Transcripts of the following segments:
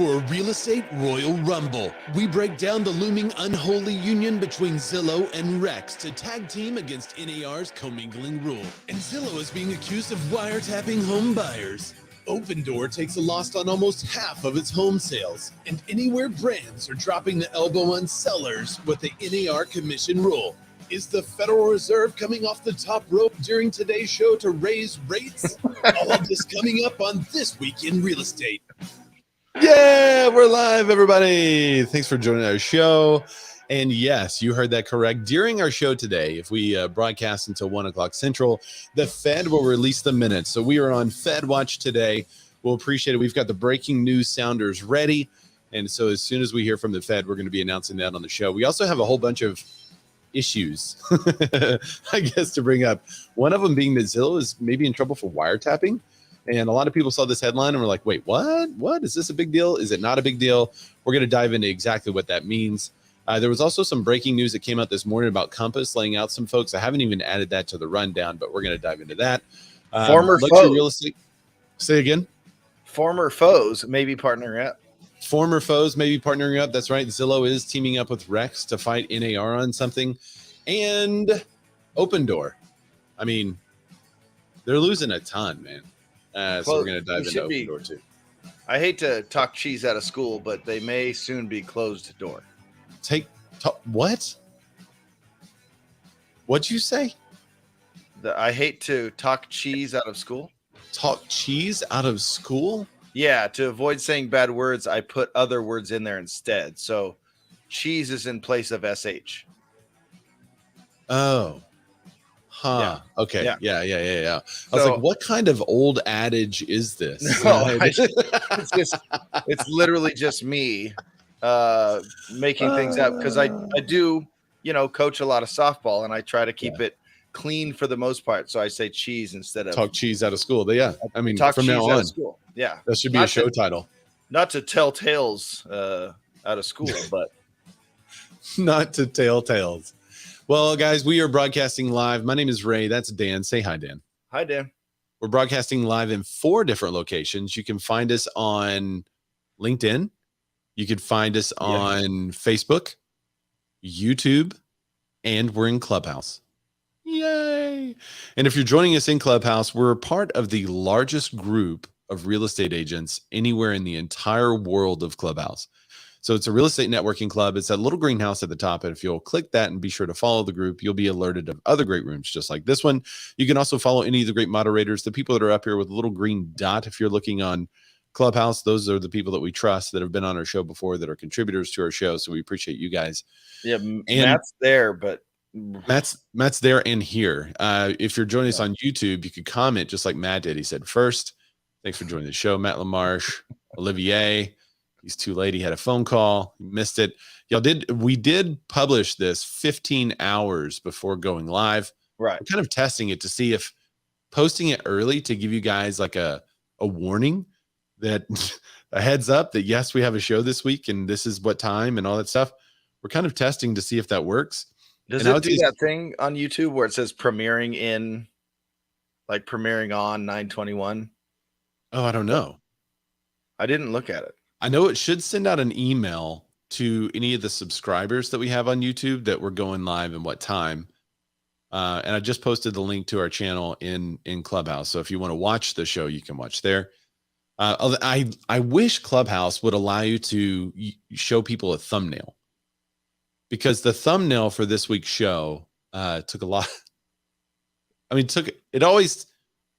for a real estate royal rumble. We break down the looming unholy union between Zillow and Rex to tag team against NAR's commingling rule. And Zillow is being accused of wiretapping home buyers. Opendoor takes a loss on almost half of its home sales. And Anywhere brands are dropping the elbow on sellers with the NAR commission rule. Is the Federal Reserve coming off the top rope during today's show to raise rates? All of this coming up on This Week in Real Estate. Yeah, we're live, everybody. Thanks for joining our show. And yes, you heard that correct. During our show today, if we broadcast until 1 o'clock Central, the Fed will release the minutes. So we are on Fed Watch today. We'll appreciate it. We've got the breaking news sounders ready. And so as soon as we hear from the Fed, we're going to be announcing that on the show. We also have a whole bunch of issues, I guess, to bring up. One of them being that Zillow is maybe in trouble for wiretapping. And a lot of people saw this headline and were like, wait, what? What? Is this a big deal? Is it not a big deal? We're going to dive into exactly what that means. There was also some breaking news that came out this morning about Compass laying out some folks. I haven't even added that to the rundown, but we're going to dive into that. Former foes. Real estate. Say again. Former foes maybe partnering up. Former foes maybe partnering up. That's right. Zillow is teaming up with Rex to fight NAR on something. And Opendoor. I mean, they're losing a ton, man. So we're going to dive into Opendoor too. I hate to talk cheese out of school, but they may soon be closed door. What? What'd you say? I hate to talk cheese out of school. Talk cheese out of school? Yeah, to avoid saying bad words, I put other words in there instead. So cheese is in place of SH. Oh. Huh. Yeah. Okay. Yeah. I was like, what kind of old adage is this? No, it's literally just me making things up because I do, coach a lot of softball and I try to keep it clean for the most part. So I say cheese instead of talk cheese out of school. But yeah. I mean, talk from cheese now out on, of school. Yeah. That should be a show title. Not to tell tales out of school, but not to tell tales. Well, guys, we are broadcasting live. My name is Ray. That's Dan. Say hi, Dan. Hi, Dan. We're broadcasting live in 4 different locations. You can find us on LinkedIn. You can find us on Facebook, YouTube, and we're in Clubhouse. Yay. And if you're joining us in Clubhouse, we're a part of the largest group of real estate agents anywhere in the entire world of Clubhouse. So it's a real estate networking club. It's that little greenhouse at the top. And if you'll click that and be sure to follow the group, you'll be alerted of other great rooms just like this one. You can also follow any of the great moderators, the people that are up here with a little green dot. If you're looking on Clubhouse, those are the people that we trust that have been on our show before, that are contributors to our show. So we appreciate you guys. Yeah, and Matt's there, but Matt's there and here. If you're joining us on YouTube, you could comment just like Matt did. He said, first, thanks for joining the show, Matt LaMarche, Olivier. He's too late. He had a phone call. He missed it. We did publish this 15 hours before going live. Right. We're kind of testing it to see if posting it early to give you guys like a warning, that a heads up that yes, we have a show this week and this is what time and all that stuff. We're kind of testing to see if that works. Does it do that thing on YouTube where it says premiering on 9/21? Oh, I don't know. I didn't look at it. I know it should send out an email to any of the subscribers that we have on YouTube that we're going live and what time. And I just posted the link to our channel in Clubhouse. So if you want to watch the show, you can watch there. I wish Clubhouse would allow you to show people a thumbnail, because the thumbnail for this week's show took a lot. I mean, it always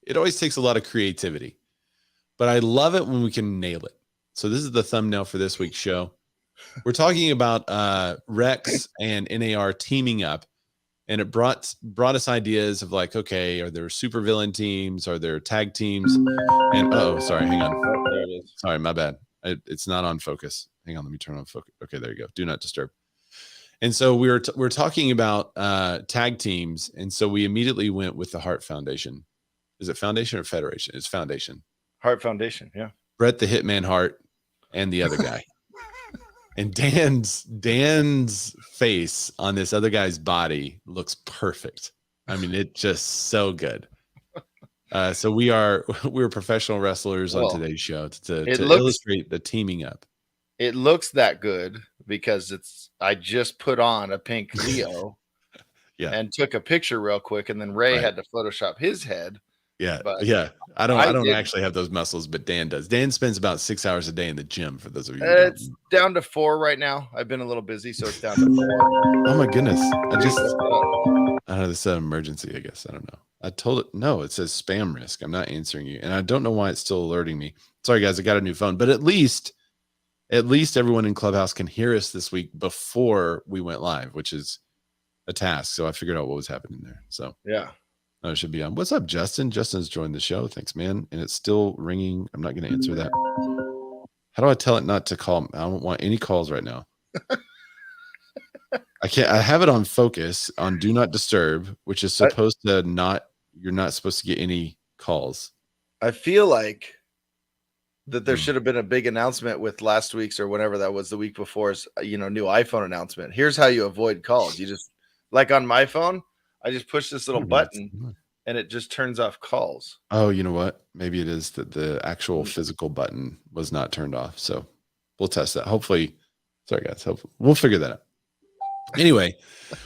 takes a lot of creativity, but I love it when we can nail it. So this is the thumbnail for this week's show. We're talking about Rex and NAR teaming up, and it brought us ideas of like, okay, are there supervillain teams? Are there tag teams? And sorry, hang on. Oh, there it is. Sorry, my bad. It's not on focus. Hang on, let me turn on focus. Okay, there you go. Do not disturb. And so we're talking about tag teams, and so we immediately went with the Heart Foundation. Is it Foundation or Federation? It's Foundation. Heart Foundation, yeah. Brett the Hitman Hart and the other guy. And Dan's face on this other guy's body looks perfect. I mean, it's just so good. So we're professional wrestlers on today's show to illustrate the teaming up. it looks that good because I just put on a pink Leo Yeah. and took a picture real quick, and then Ray Right. had to Photoshop his head. Yeah. But Yeah. I don't didn't. actually have those muscles, but Dan does. Dan spends about 6 hours a day in the gym, for those of you who don't It's know. down to 4 right now. I've been a little busy, so it's down to 4. Oh my goodness. I What's up? don't know, this is an emergency, I guess. I don't know. I told it, no, it says spam risk. I'm not answering you. And I don't know why it's still alerting me. Sorry guys, I got a new phone, but at least everyone in Clubhouse can hear us this week before we went live, which is a task. So I figured out what was happening there. So Yeah. it should be on. What's up, Justin? Justin's joined the show. Thanks, man. And it's still ringing. I'm not going to answer that. How do I tell it not to call? I don't want any calls right now. I can't. I have it on focus on do not disturb, which is supposed to not. You're not supposed to get any calls. I feel like that there should have been a big announcement with last week's or whenever that was the week before's, new iPhone announcement. Here's how you avoid calls. You just, like on my phone, I just push this little button and it just turns off calls. Oh, you know what? Maybe it is that the actual physical button was not turned off. So we'll test that. Hopefully, sorry guys. Hopefully we'll figure that out. Anyway,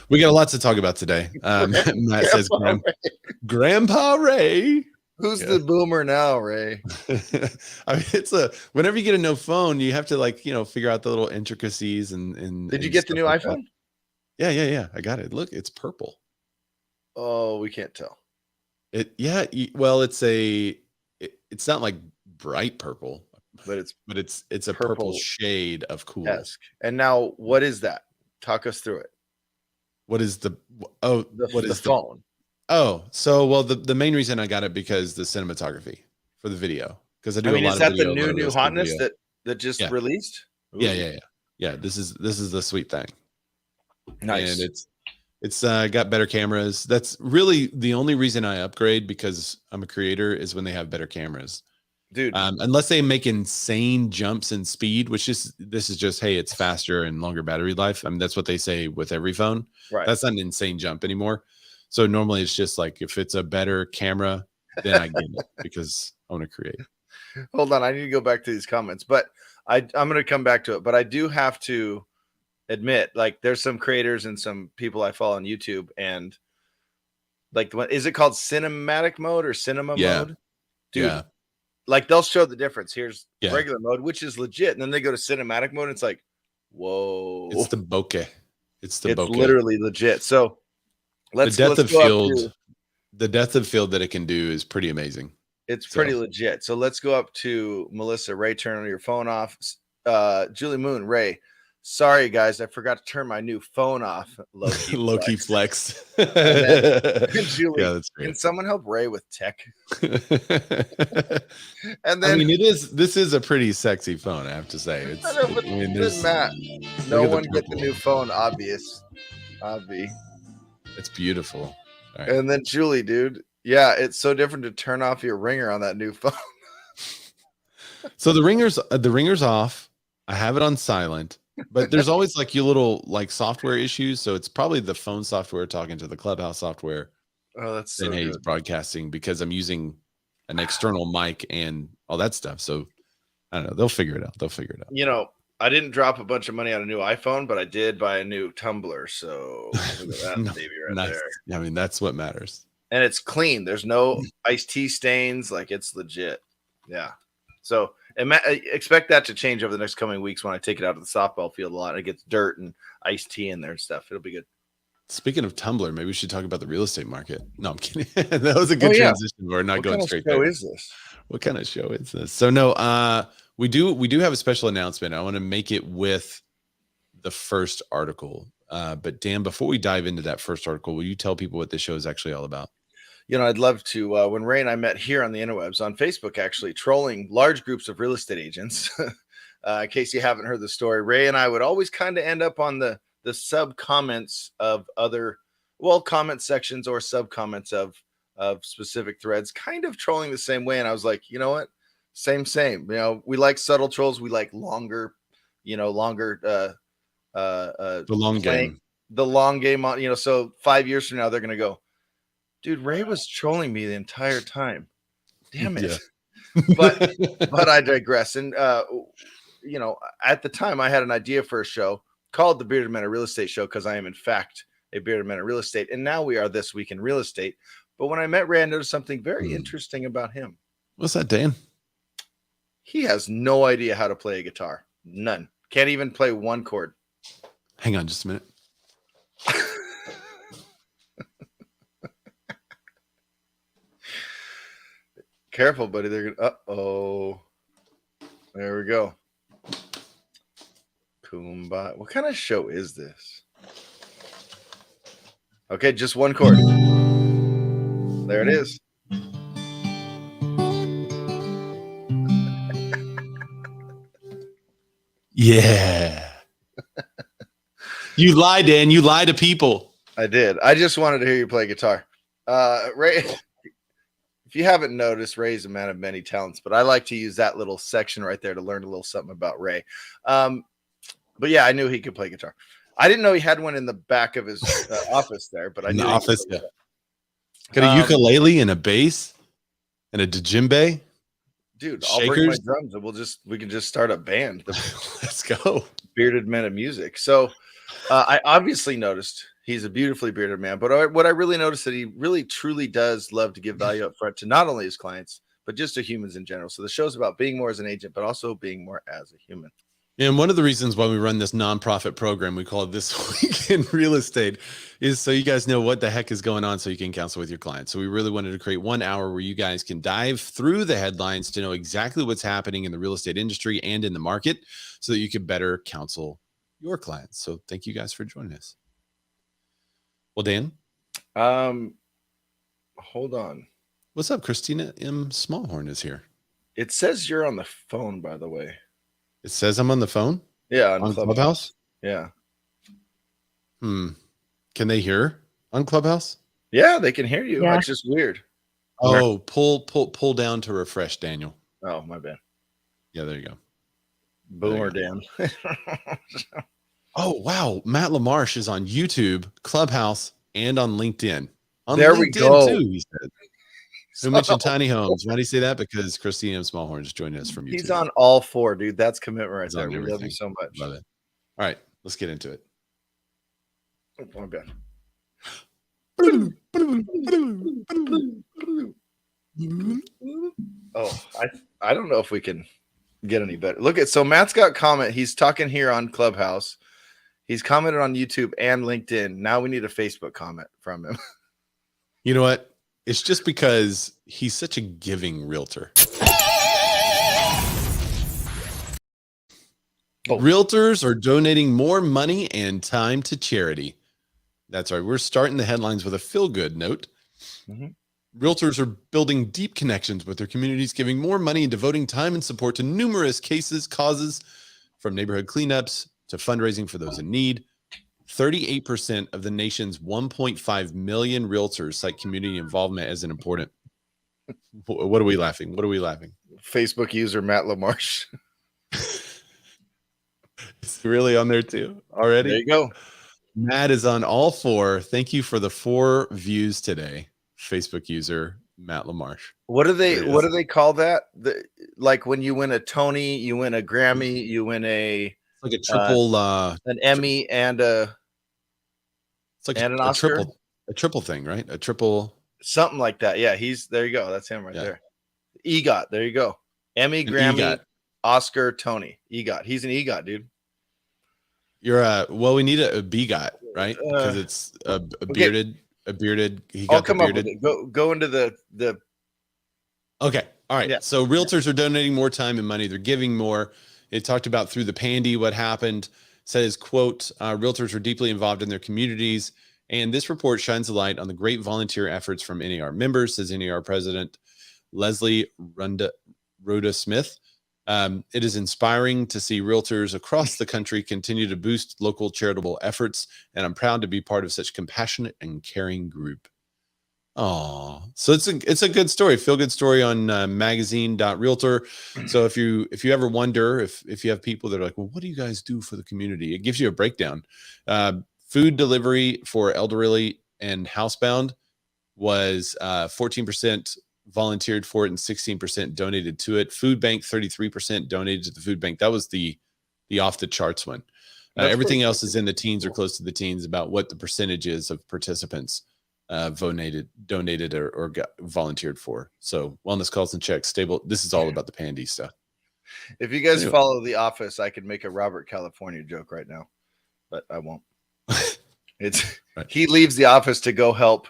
we got a lot to talk about today. Matt says Grandpa Ray. Who's the boomer now, Ray? I mean, whenever you get a new phone, you have to figure out the little intricacies and Did you get the new iPhone? Yeah. I got it. Look, it's purple. Oh, we can't tell. Well, it's not like bright purple, but it's a purple shade of cool. Yes. And now what is that? Talk us through it. What is the phone? Oh, so the main reason I got it because the cinematography for the video, because I do a lot of video. Is that the new hotness that just released? Ooh. Yeah. This is the sweet thing. Nice. And it's got better cameras. That's really the only reason I upgrade, because I'm a creator, is when they have better cameras. Dude, unless they make insane jumps in speed, this is just, hey, it's faster and longer battery life. I mean, that's what they say with every phone. Right. That's not an insane jump anymore. So normally it's just like, if it's a better camera, then I get it because I want to create. Hold on, I need to go back to these comments, but I'm going to come back to it. But I do have to admit, like, there's some creators and some people I follow on YouTube, and like, is it called cinematic mode or cinema mode? Dude. Yeah. Like, they'll show the difference. Here's regular mode, which is legit. And then they go to cinematic mode. And it's like, whoa. It's the bokeh. It's literally legit. So the depth of field that it can do is pretty amazing. It's pretty legit. So let's go up to Melissa. Ray, turn your phone off. Julie Moon, Ray. Sorry, guys, I forgot to turn my new phone off. Low-key flex. Julie, that's great. Can someone help Ray with tech? And then, I mean, this is a pretty sexy phone, I have to say. Matt, no one get the new phone, obvious. It's beautiful. Right. And then Julie, dude, yeah, it's so different to turn off your ringer on that new phone. So the ringer's off. I have it on silent. But there's always like your little software issues. So it's probably the phone software talking to the Clubhouse software. Oh, that's so good. Broadcasting, because I'm using an external mic and all that stuff. So I don't know. They'll figure it out. I didn't drop a bunch of money on a new iPhone, but I did buy a new tumbler. So look at that baby right there. I mean, that's what matters. And it's clean. There's no iced tea stains. Like, it's legit. Yeah. So expect that to change over the next coming weeks when I take it out of the softball field a lot. It gets dirt and iced tea in there and stuff. It'll be good. Speaking of Tumblr, maybe we should talk about the real estate market. No, I'm kidding. That was a good transition. We're not going straight there. What kind of show is this? So no, we do have a special announcement. I want to make it with the first article. But Dan, before we dive into that first article, will you tell people what this show is actually all about? I'd love to. When Ray and I met here on the interwebs, on Facebook, actually trolling large groups of real estate agents. In case you haven't heard the story, Ray and I would always kind of end up on the sub comments of other, comment sections or sub comments of specific threads, kind of trolling the same way. And I was like, you know what? Same. We like subtle trolls. We like longer, the long game. The long game on, so 5 years from now, they're going to go, dude, Ray was trolling me the entire time. Damn it. Yeah. but I digress. And you know, at the time I had an idea for a show called the Bearded Men of Real Estate Show, because I am in fact a bearded man of real estate. And now we are This Week in Real Estate. But when I met Ray, I noticed something very interesting about him. What's that, Dan? He has no idea how to play a guitar. None. Can't even play one chord. Hang on just a minute. Careful, buddy. They're gonna. Uh-oh. There we go. Kumbaya. What kind of show is this? Okay, just one chord. There it is. Yeah. You lie, Dan. You lie to people. I did. I just wanted to hear you play guitar. Ray, if you haven't noticed, Ray's a man of many talents, but I like to use that little section right there to learn a little something about Ray. But yeah, I knew he could play guitar. I didn't know he had one in the back of his office there, but I knew. In the office, yeah. Got a ukulele and a bass and a djembe. Dude, I'll bring my drums and we can just start a band. Let's go. Bearded Men of Music. So I obviously noticed he's a beautifully bearded man, but what I really noticed that he really truly does love to give value up front to not only his clients, but just to humans in general. So the show's about being more as an agent, but also being more as a human. And one of the reasons why we run this nonprofit program, we call it This Week in Real Estate, is so you guys know what the heck is going on so you can counsel with your clients. So we really wanted to create 1 hour where you guys can dive through the headlines to know exactly what's happening in the real estate industry and in the market so that you can better counsel your clients. So thank you guys for joining us. Well, Dan. Hold on. What's up? Christina M. Smallhorn is here. It says you're on the phone, by the way. It says I'm on the phone? Yeah. On Clubhouse? Yeah. Can they hear on Clubhouse? Yeah, they can hear you. Yeah. It's just weird. Oh, pull down to refresh, Daniel. Oh, my bad. Yeah, there you go. Boomer Dan. Oh, wow. Matt LaMarche is on YouTube, Clubhouse, and on LinkedIn. On there LinkedIn we go. Too, he said. Who mentioned tiny homes? Why do you say that? Because Christina M. Smallhorn is joining us from YouTube. He's on all four, dude. That's commitment right He's there. on We love everything. you so much. Love it. All right, let's get into it. Oh, my bad. Oh, I don't know if we can get any better. Look at, so Matt's got comment. He's talking here on Clubhouse. He's commented on YouTube and LinkedIn. Now we need a Facebook comment from him. You know what? It's just because he's such a giving realtor. Oh. Realtors are donating more money and time to charity. That's right. We're starting the headlines with a feel-good note. Mm-hmm. Realtors are building deep connections with their communities, giving more money and devoting time and support to numerous causes, from neighborhood cleanups to fundraising for those in need. 38% of the nation's 1.5 million realtors cite community involvement as an important. What are we laughing? What are we laughing? Facebook user Matt LaMarche. It's really on there too already. There you go. Matt is on all four. Thank you for the 4 views today. Facebook user Matt LaMarche. What do they call that? Like when you win a Tony, you win a Grammy, you win a Like a triple an Emmy and it's like an a Oscar? triple thing, right? A triple something like that. Yeah, there you go. That's him right there. EGOT. There you go. Emmy, Grammy, EGOT. Oscar, Tony. EGOT. He's an EGOT, dude. You're we need a BGOT, right? Because it's a bearded. He got I'll come the up with bearded. it. Go into the. Okay. All right. Yeah. So realtors are donating more time and money. They're giving more. It talked about through the pandy what happened. Says, quote, realtors are deeply involved in their communities. And this report shines a light on the great volunteer efforts from NAR members, says NAR President Leslie Rhoda Smith. It is inspiring to see realtors across the country continue to boost local charitable efforts, and I'm proud to be part of such compassionate and caring group. Oh, so it's a good story, feel good story on magazine.realtor. So if you ever wonder if you have people that are like, well, what do you guys do for the community? It gives you a breakdown. Food delivery for elderly and housebound was 14% volunteered for it and 16% donated to it. Food bank, 33% donated to the food bank. That was the off the charts one. Everything else is in the teens or close to the teens about what the percentage is of participants donated or got volunteered for. So wellness calls and checks, stable. This is all about the Pandy stuff. If you guys follow The Office, I could make a Robert California joke right now, but I won't. It's right. He leaves the office to go help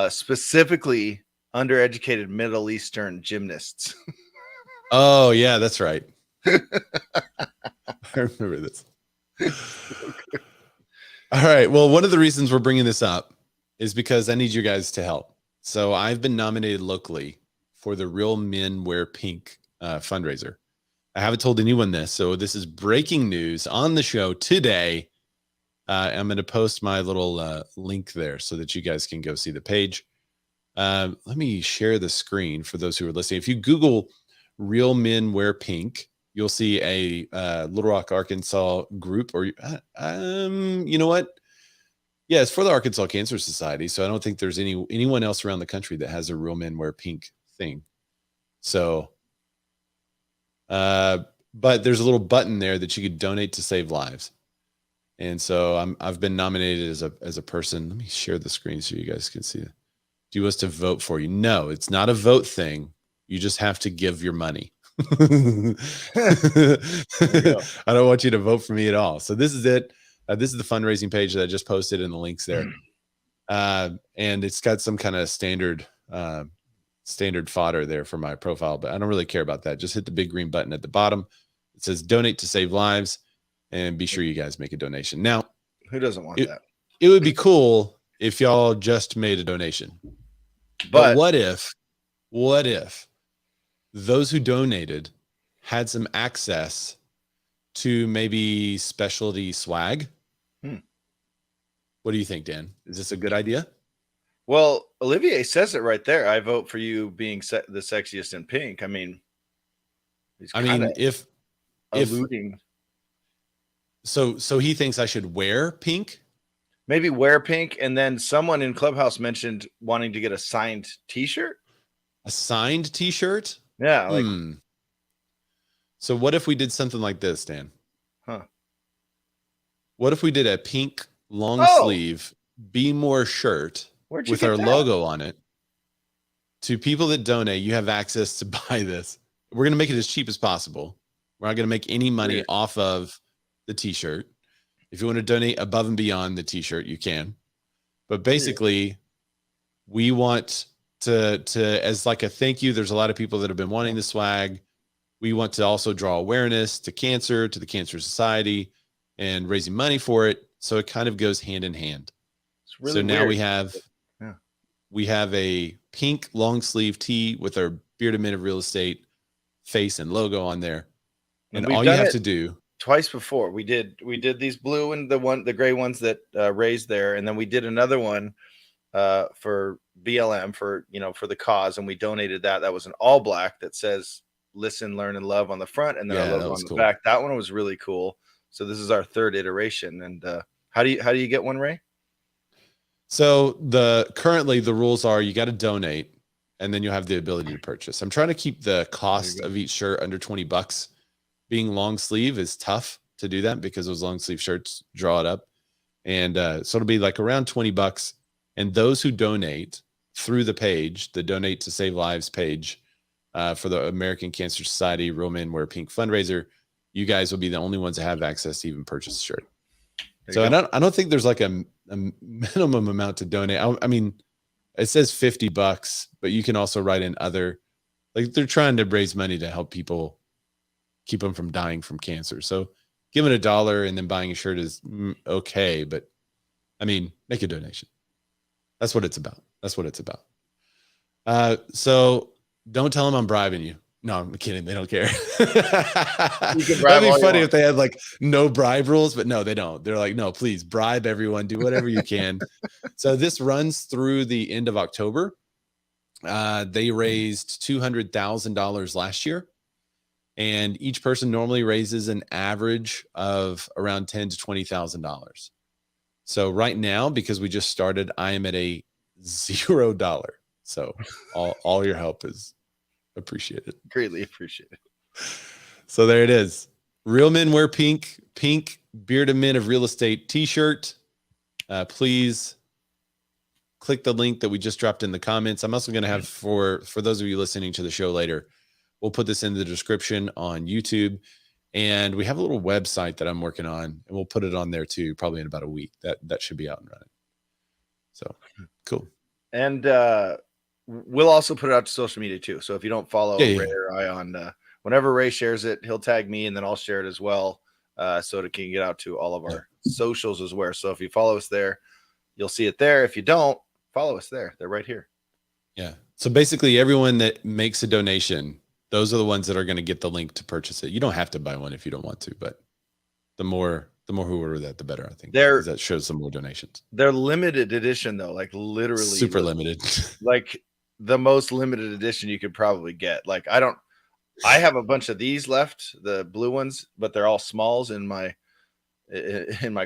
specifically undereducated Middle Eastern gymnasts. Oh yeah, that's right. I remember this. All right. Well, one of the reasons we're bringing this up is because I need you guys to help. So I've been nominated locally for the Real Men Wear Pink fundraiser. I haven't told anyone this, so this is breaking news on the show today. I'm going to post my little link there so that you guys can go see the page. Let me share the screen for those who are listening. If you Google Real Men Wear Pink, you'll see a Little Rock, Arkansas group, or you know what? Yeah, it's for the Arkansas Cancer Society. So I don't think there's anyone else around the country that has a Real Men Wear Pink thing. So, but there's a little button there that you could donate to save lives. And so I've been nominated as a person. Let me share the screen so you guys can see it. Do you want us to vote for you? No, it's not a vote thing. You just have to give your money. I don't want you to vote for me at all. So this is it. This is the fundraising page that I just posted, and the links there. And it's got some kind of standard fodder there for my profile, but I don't really care about that. Just hit the big green button at the bottom. It says donate to save lives, and be sure you guys make a donation. Now, who doesn't want that? It would be cool if y'all just made a donation. But what if those who donated had some access to maybe specialty swag? What do you think, Dan? Is this a good idea? Well, Olivier says it right there. I vote for you being the sexiest in pink. I mean, if alluding. So he thinks I should wear pink? Maybe wear pink, and then someone in Clubhouse mentioned wanting to get a signed T-shirt. A signed T-shirt? Yeah. Like, So what if we did something like this, Dan? What if we did a pink long sleeve Be More shirt with our logo on it? To people that donate, you have access to buy this. We're going to make it as cheap as possible. We're not going to make any money off of the T-shirt. If you want to donate above and beyond the T-shirt, you can. But basically, we want to as like a thank you. There's a lot of people that have been wanting the swag. We want to also draw awareness to cancer, to the Cancer Society, and raising money for it. So it kind of goes hand in hand. It's really so now weird. we have a pink long sleeve tee with our Bearded Men of Real Estate face and logo on there. And all you have to do twice before we did these blue and the gray ones that raised there, and then we did another one for BLM for the cause, and we donated that was an all black that says listen, learn, and love on the front, and then our logo on the back. That one was really cool. So this is our third iteration. And how do you get one, Ray? So currently the rules are you got to donate, and then you'll have the ability to purchase. I'm trying to keep the cost of each shirt under $20. Being long sleeve is tough to do that because those long sleeve shirts draw it up. And so it'll be like around $20. And those who donate through the page, the Donate to Save Lives page for the American Cancer Society Real Men Wear Pink fundraiser, you guys will be the only ones that have access to even purchase a shirt. So I don't think there's like a minimum amount to donate. I mean, it says $50, but you can also write in other, like they're trying to raise money to help people keep them from dying from cancer. So giving $1 and then buying a shirt is okay, but I mean, make a donation. That's what it's about. So don't tell them I'm bribing you. No, I'm kidding. They don't care. That'd be funny if they had like no bribe rules, but no, they don't. They're like, no, please bribe everyone. Do whatever you can. So this runs through the end of October. They raised $200,000 last year, and each person normally raises an average of around $10,000 to $20,000. So right now, because we just started, I am at a $0 So all your help is appreciated. Greatly appreciated. So there it is. Real Men Wear Pink, Bearded Men of Real Estate t-shirt. Please click the link that we just dropped in the comments. I'm also going to have, for those of you listening to the show later, we'll put this in the description on YouTube. And we have a little website that I'm working on, and we'll put it on there too, probably in about a week. That should be out and running. So cool. And we'll also put it out to social media too. So if you don't follow Ray or I on, whenever Ray shares it, he'll tag me and then I'll share it as well. So it can get out to all of our socials as well. So if you follow us there, you'll see it there. If you don't, follow us there. They're right here. Yeah. So basically everyone that makes a donation, those are the ones that are going to get the link to purchase it. You don't have to buy one if you don't want to, but the more who order that, the better, I think. That shows some more donations. They're limited edition though, like literally super limited. Like the most limited edition you could probably get. Like I have a bunch of these left, the blue ones, but they're all smalls in my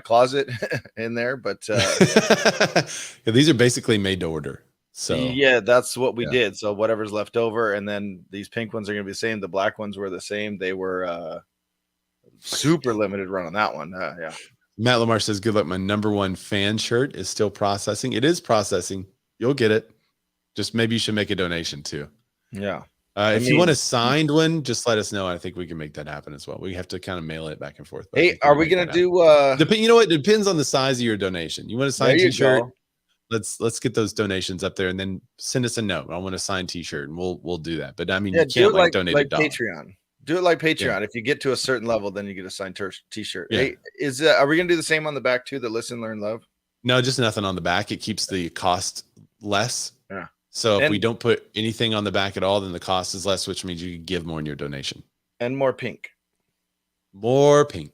closet in there. But yeah, these are basically made to order. So yeah, that's what we did. So whatever's left over, and then these pink ones are going to be the same. The black ones were the same. They were super limited run on that one. Yeah. Matt Lamar says, "Good luck. My #1 fan shirt is still processing. It is processing. You'll get it. Just maybe you should make a donation too. Yeah. If you want a signed one, just let us know. I think we can make that happen as well. We have to kind of mail it back and forth. Hey, are we going to do? You know what? It depends on the size of your donation. You want a signed t-shirt? Let's get those donations up there, and then send us a note. I want a signed t-shirt, and we'll do that. But I mean, you can't donate like a dollar. Patreon. Do it like Patreon. If you get to a certain level, then you get a signed t-shirt. Yeah. Hey, are we gonna do the same on the back too? The listen, learn, love. No, just nothing on the back. It keeps the cost less. Yeah. So if we don't put anything on the back at all, then the cost is less, which means you can give more in your donation. And more pink. More pink.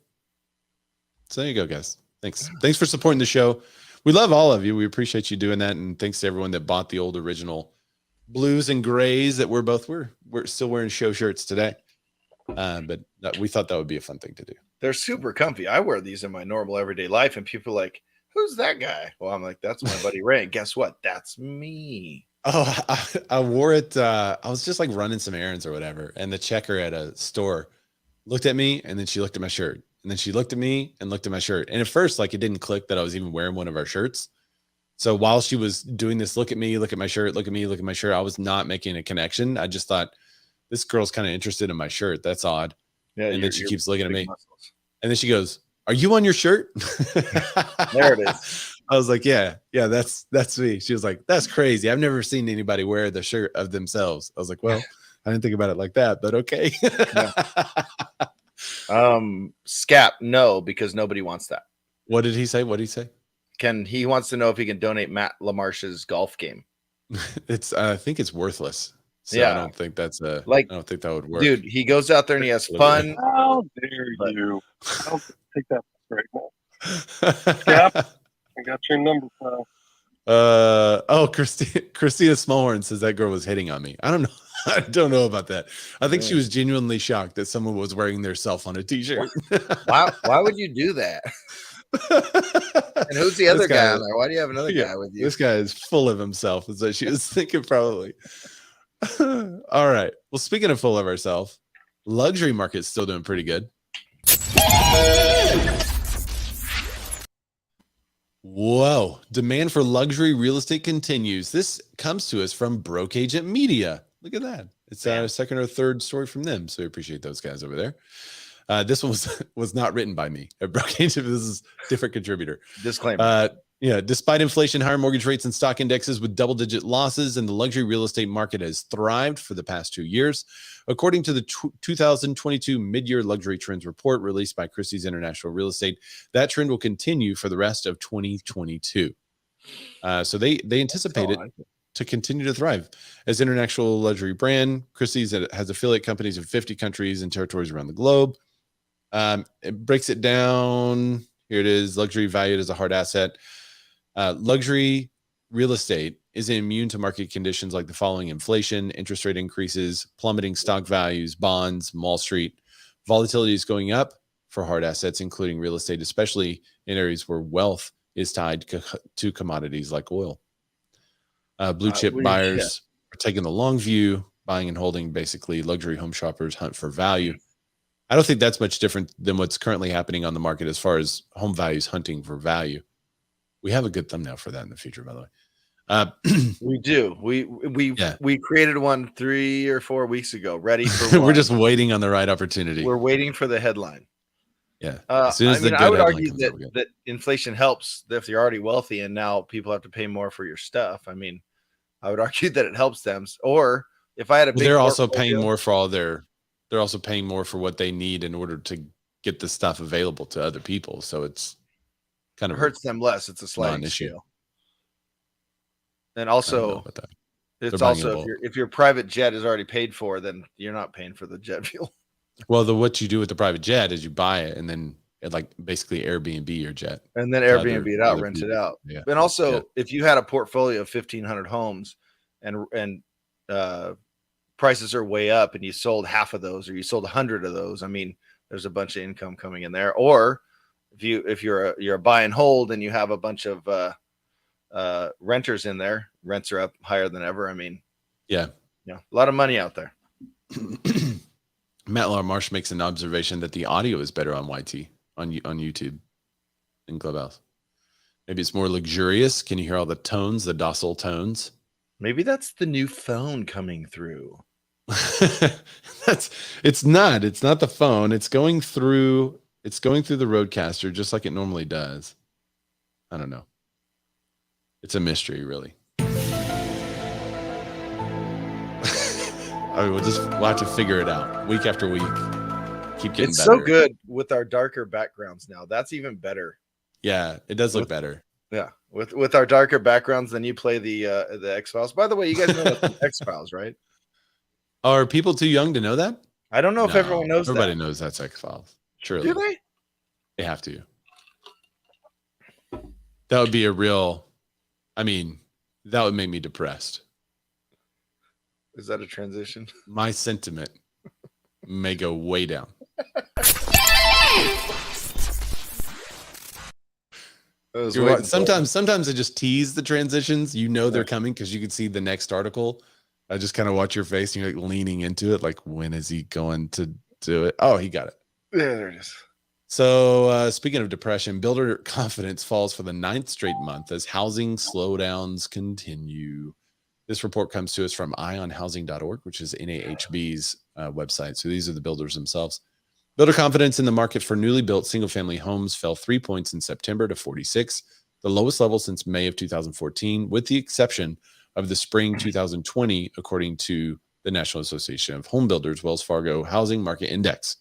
So there you go, guys. Thanks for supporting the show. We love all of you. We appreciate you doing that. And thanks to everyone that bought the old original blues and grays that we're still wearing show shirts today. But we thought that would be a fun thing to do. They're super comfy. I wear these in my normal everyday life, and people are like, who's that guy? Well, I'm like, that's my buddy Ray. And guess what? That's me. Oh, I wore it. I was just like running some errands or whatever. And the checker at a store looked at me, and then she looked at my shirt. And then she looked at me and looked at my shirt. And at first, like, it didn't click that I was even wearing one of our shirts. So while she was doing this, look at me, look at my shirt, look at me, look at my shirt, I was not making a connection. I just thought, this girl's kind of interested in my shirt. That's odd. Yeah. And then she keeps looking at me. Muscles. And then she goes, "Are you on your shirt?" There it is. I was like, yeah, that's me. She was like, "That's crazy. I've never seen anybody wear the shirt of themselves." I was like, well, I didn't think about it like that, but okay. Scap, no, because nobody wants that. What did he say? He wants to know if he can donate Matt LaMarche's golf game. I think it's worthless. So I don't think that's I don't think that would work. Dude, he goes out there and he has fun. How dare you? I don't take that straight now. Scap, I got your number, pal. Christina Smallhorn says that girl was hitting on me. I don't know. I don't know about that. I think she was genuinely shocked that someone was wearing their self on a t-shirt. Why would you do that? And who's the other guy on there? Why do you have another guy with you? This guy is full of himself, is what she was thinking probably. All right. Well, speaking of full of ourselves, luxury market's still doing pretty good. Whoa. Demand for luxury real estate continues. This comes to us from Broke Agent Media. Look at that. It's a second or third story from them. So we appreciate those guys over there. This one was not written by me at Broke Agent. This is a different contributor. Disclaimer. Despite inflation, higher mortgage rates, and stock indexes with double-digit losses, and the luxury real estate market has thrived for the past 2 years. According to the 2022 Mid-Year Luxury Trends Report released by Christie's International Real Estate, that trend will continue for the rest of 2022. So they anticipate it to continue to thrive. As international luxury brand, Christie's has affiliate companies in 50 countries and territories around the globe. It breaks it down. Here it is. Luxury valued as a hard asset. Luxury real estate is immune to market conditions like the following: inflation, interest rate increases, plummeting stock values, bonds, Wall Street. Volatility is going up for hard assets, including real estate, especially in areas where wealth is tied to commodities like oil. Blue chip buyers are taking the long view, buying and holding. Basically, luxury home shoppers hunt for value. I don't think that's much different than what's currently happening on the market as far as home values hunting for value. We have a good thumbnail for that in the future, by the way. We do. We created one 3 or 4 weeks ago, ready for one. We're just waiting on the right opportunity. We're waiting for the headline. Yeah. As soon as I would argue that inflation helps if you're already wealthy and now people have to pay more for your stuff. I mean, I would argue that it helps them. Or if I had a big, they're also paying more for all their. They're also paying more for what they need in order to get the stuff available to other people. So it's kind of hurts them less. It's a sliding scale. And also, it's also if your private jet is already paid for, then you're not paying for the jet fuel. Well, what you do with the private jet is you buy it and then basically Airbnb your jet. And then Airbnb it out, rent it out. Yeah. And also, if you had a portfolio of 1,500 homes and prices are way up and you sold half of those or you sold 100 of those, I mean, there's a bunch of income coming in there. Or if you're a buy and hold and you have a bunch of renters in there, rents are up higher than ever. I mean, a lot of money out there. Matt Lamarche makes an observation that the audio is better on YT on YouTube in Clubhouse. Maybe it's more luxurious. Can you hear all the tones, the docile tones? Maybe that's the new phone coming through. It's not the phone. It's going through the Roadcaster just like it normally does. I don't know. It's a mystery, really. I mean, we'll have to figure it out week after week. Keep getting better. It's so good with our darker backgrounds now. That's even better. Yeah, it does look better. Yeah, with our darker backgrounds, then you play the X-Files. By the way, you guys know the X-Files, right? Are people too young to know that? I don't know if everyone knows. Everybody knows that's X-Files. Surely. Do they? They have to. That would be a real. I mean, that would make me depressed. Is that a transition? My sentiment may go way down. Sometimes I just tease the transitions. You know they're coming because you can see the next article. I just kind of watch your face and you're like leaning into it. Like, when is he going to do it? Oh, he got it. Yeah, there it is. So speaking of depression, builder confidence falls for the 9th straight month as housing slowdowns continue. This report comes to us from eyeonhousing.org, which is NAHB's website. So these are the builders themselves. Builder confidence in the market for newly built single-family homes fell 3 points in September to 46, the lowest level since May of 2014, with the exception of the spring 2020, according to the National Association of Home Builders Wells Fargo Housing Market Index.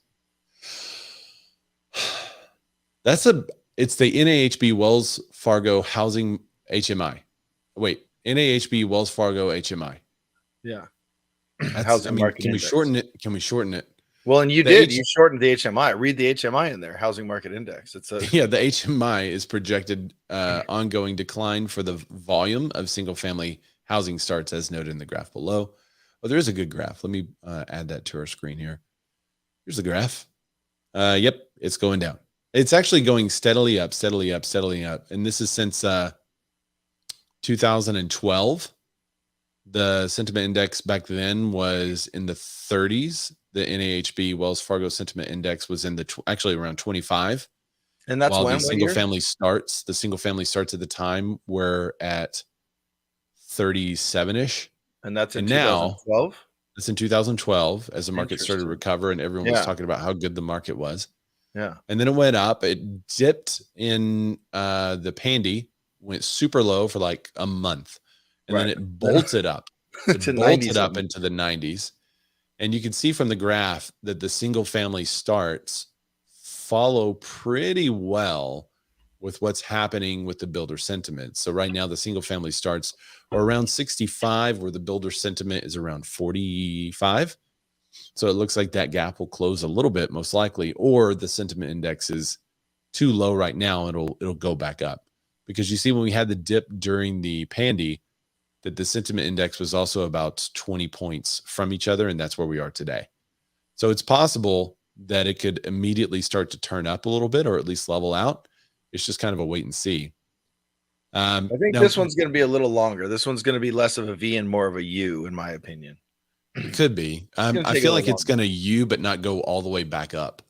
It's the NAHB Wells Fargo Housing HMI. Wait, NAHB Wells Fargo HMI. Yeah. Housing market index. Can we shorten it? Well, and you shortened the HMI. Read the HMI in there, housing market index. The HMI is projected ongoing decline for the volume of single family housing starts as noted in the graph below. Oh, there is a good graph. Let me add that to our screen here. Here's the graph. Yep, it's going down. It's actually going steadily up. And this is since 2012. The sentiment index back then was in the 30s. The NAHB Wells Fargo sentiment index was in actually around 25. And that's while when the single family starts at the time were at 37-ish. And that's in 2012? It's in 2012 as the market started to recover and everyone was talking about how good the market was. Yeah. And then it went up. It dipped in the pandy, went super low for like a month. And then it bolted up. It bolted up into the 90s. And you can see from the graph that the single family starts follow pretty well with what's happening with the builder sentiment. So right now the single family starts are around 65, where the builder sentiment is around 45. So it looks like that gap will close a little bit, most likely, or the sentiment index is too low right now. It'll go back up, because you see when we had the dip during the pandy, that the sentiment index was also about 20 points from each other, and that's where we are today. So it's possible that it could immediately start to turn up a little bit, or at least level out. It's just kind of a wait and see. I think this one's going to be a little longer. This one's going to be less of a V and more of a U, in my opinion. It could be. I feel like it's going to U, but not go all the way back up.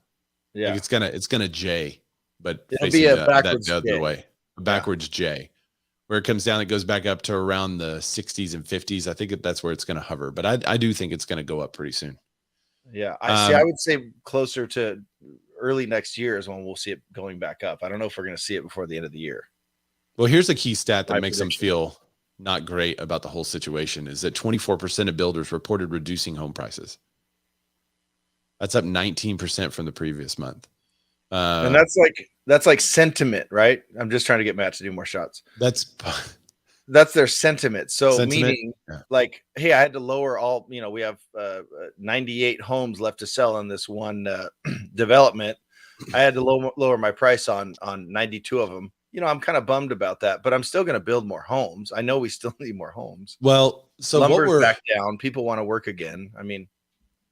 Yeah, like it's gonna J, but it'll facing be a backwards the other J. way, a backwards J, where it comes down, it goes back up to around the 60s and 50s. I think that's where it's going to hover, but I do think it's going to go up pretty soon. Yeah, I would say closer to early next year is when we'll see it going back up. I don't know if we're going to see it before the end of the year. Well, here's a key stat that makes them feel not great about the whole situation is that 24% of builders reported reducing home prices. That's up 19% from the previous month. And that's like sentiment, right? I'm just trying to get Matt to do more shots. That's their sentiment. So meaning like, hey, I had to lower all, we have 98 homes left to sell in this one development. I had to lower my price on 92 of them. I'm kind of bummed about that, but I'm still going to build more homes. I know we still need more homes. Well, so lumber's back down. People want to work again. I mean,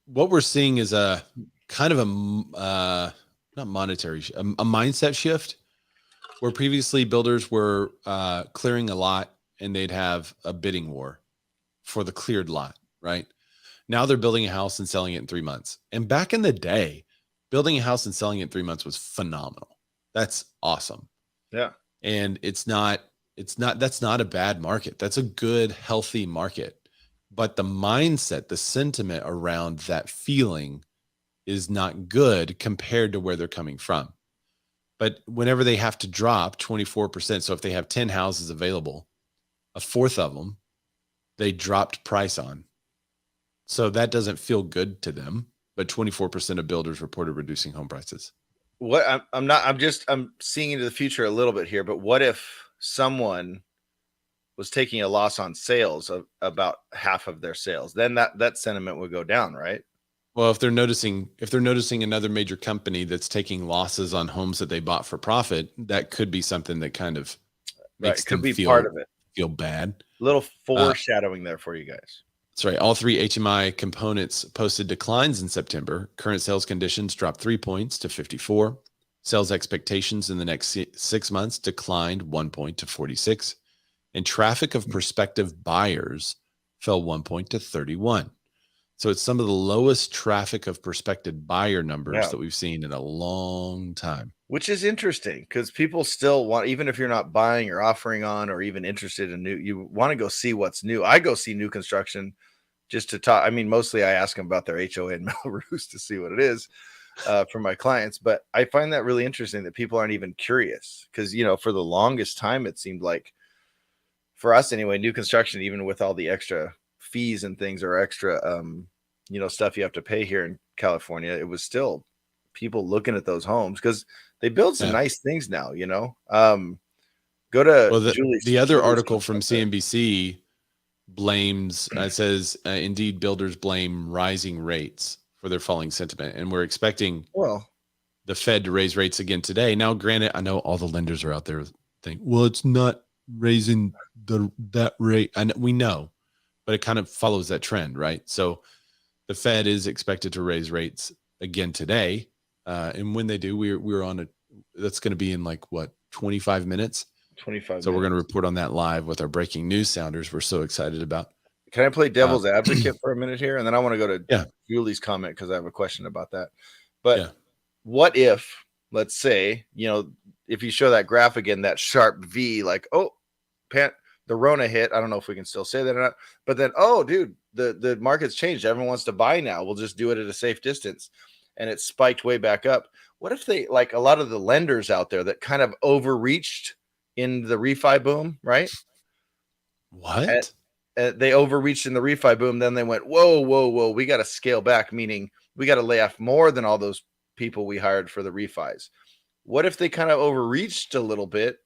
what we're seeing is a kind of a not monetary, a mindset shift where previously builders were clearing a lot and they'd have a bidding war for the cleared lot, right? Now they're building a house and selling it in 3 months. And back in the day, building a house and selling it in 3 months was phenomenal. That's awesome. Yeah. And that's not a bad market. That's a good, healthy market. But the mindset, the sentiment around that feeling is not good compared to where they're coming from. But whenever they have to drop 24%, so if they have 10 houses available, a fourth of them, they dropped price on. So that doesn't feel good to them. But 24% of builders reported reducing home prices. I'm seeing into the future a little bit here, but what if someone was taking a loss on sales of about half of their sales? Then that sentiment would go down, right? Well, if they're noticing another major company that's taking losses on homes that they bought for profit, that could be something that kind of makes them feel bad. A little foreshadowing there for you guys. That's right. All three HMI components posted declines in September. Current sales conditions dropped 3 points to 54. Sales expectations in the next 6 months declined 1 point to 46. And traffic of prospective buyers fell 1 point to 31. So it's some of the lowest traffic of prospective buyer numbers that we've seen in a long time. Which is interesting because people still want, even if you're not buying or offering on or even interested in new, you want to go see what's new. I go see new construction just to talk. I mean, mostly I ask them about their HOA and Melrose to see what it is for my clients. But I find that really interesting that people aren't even curious because, for the longest time, it seemed like for us anyway, new construction, even with all the extra fees and things or extra, stuff you have to pay here in California, it was still people looking at those homes because they build some nice things now, Go to the other article from CNBC blames, it says, indeed, builders blame rising rates for their falling sentiment. And we're expecting the Fed to raise rates again today. Now, granted, I know all the lenders are out there think, well, it's not raising that rate. And we know, but it kind of follows that trend, right? So the Fed is expected to raise rates again today. And when they do, we're on that's going to be in 25 minutes. 25. So we're going to report on that live with our breaking news sounders. We're so excited about. Can I play devil's advocate for a minute here? And then I want to go to Julie's comment because I have a question about that. But what if, let's say, if you show that graph again, that sharp V, the Rona hit. I don't know if we can still say that or not. But then, dude, the market's changed. Everyone wants to buy now. We'll just do it at a safe distance. And it spiked way back up. What if they, like a lot of the lenders out there that kind of overreached in the refi boom, right? What? They overreached in the refi boom. Then they went, whoa. We got to scale back, meaning we got to lay off more than all those people we hired for the refis. What if they kind of overreached a little bit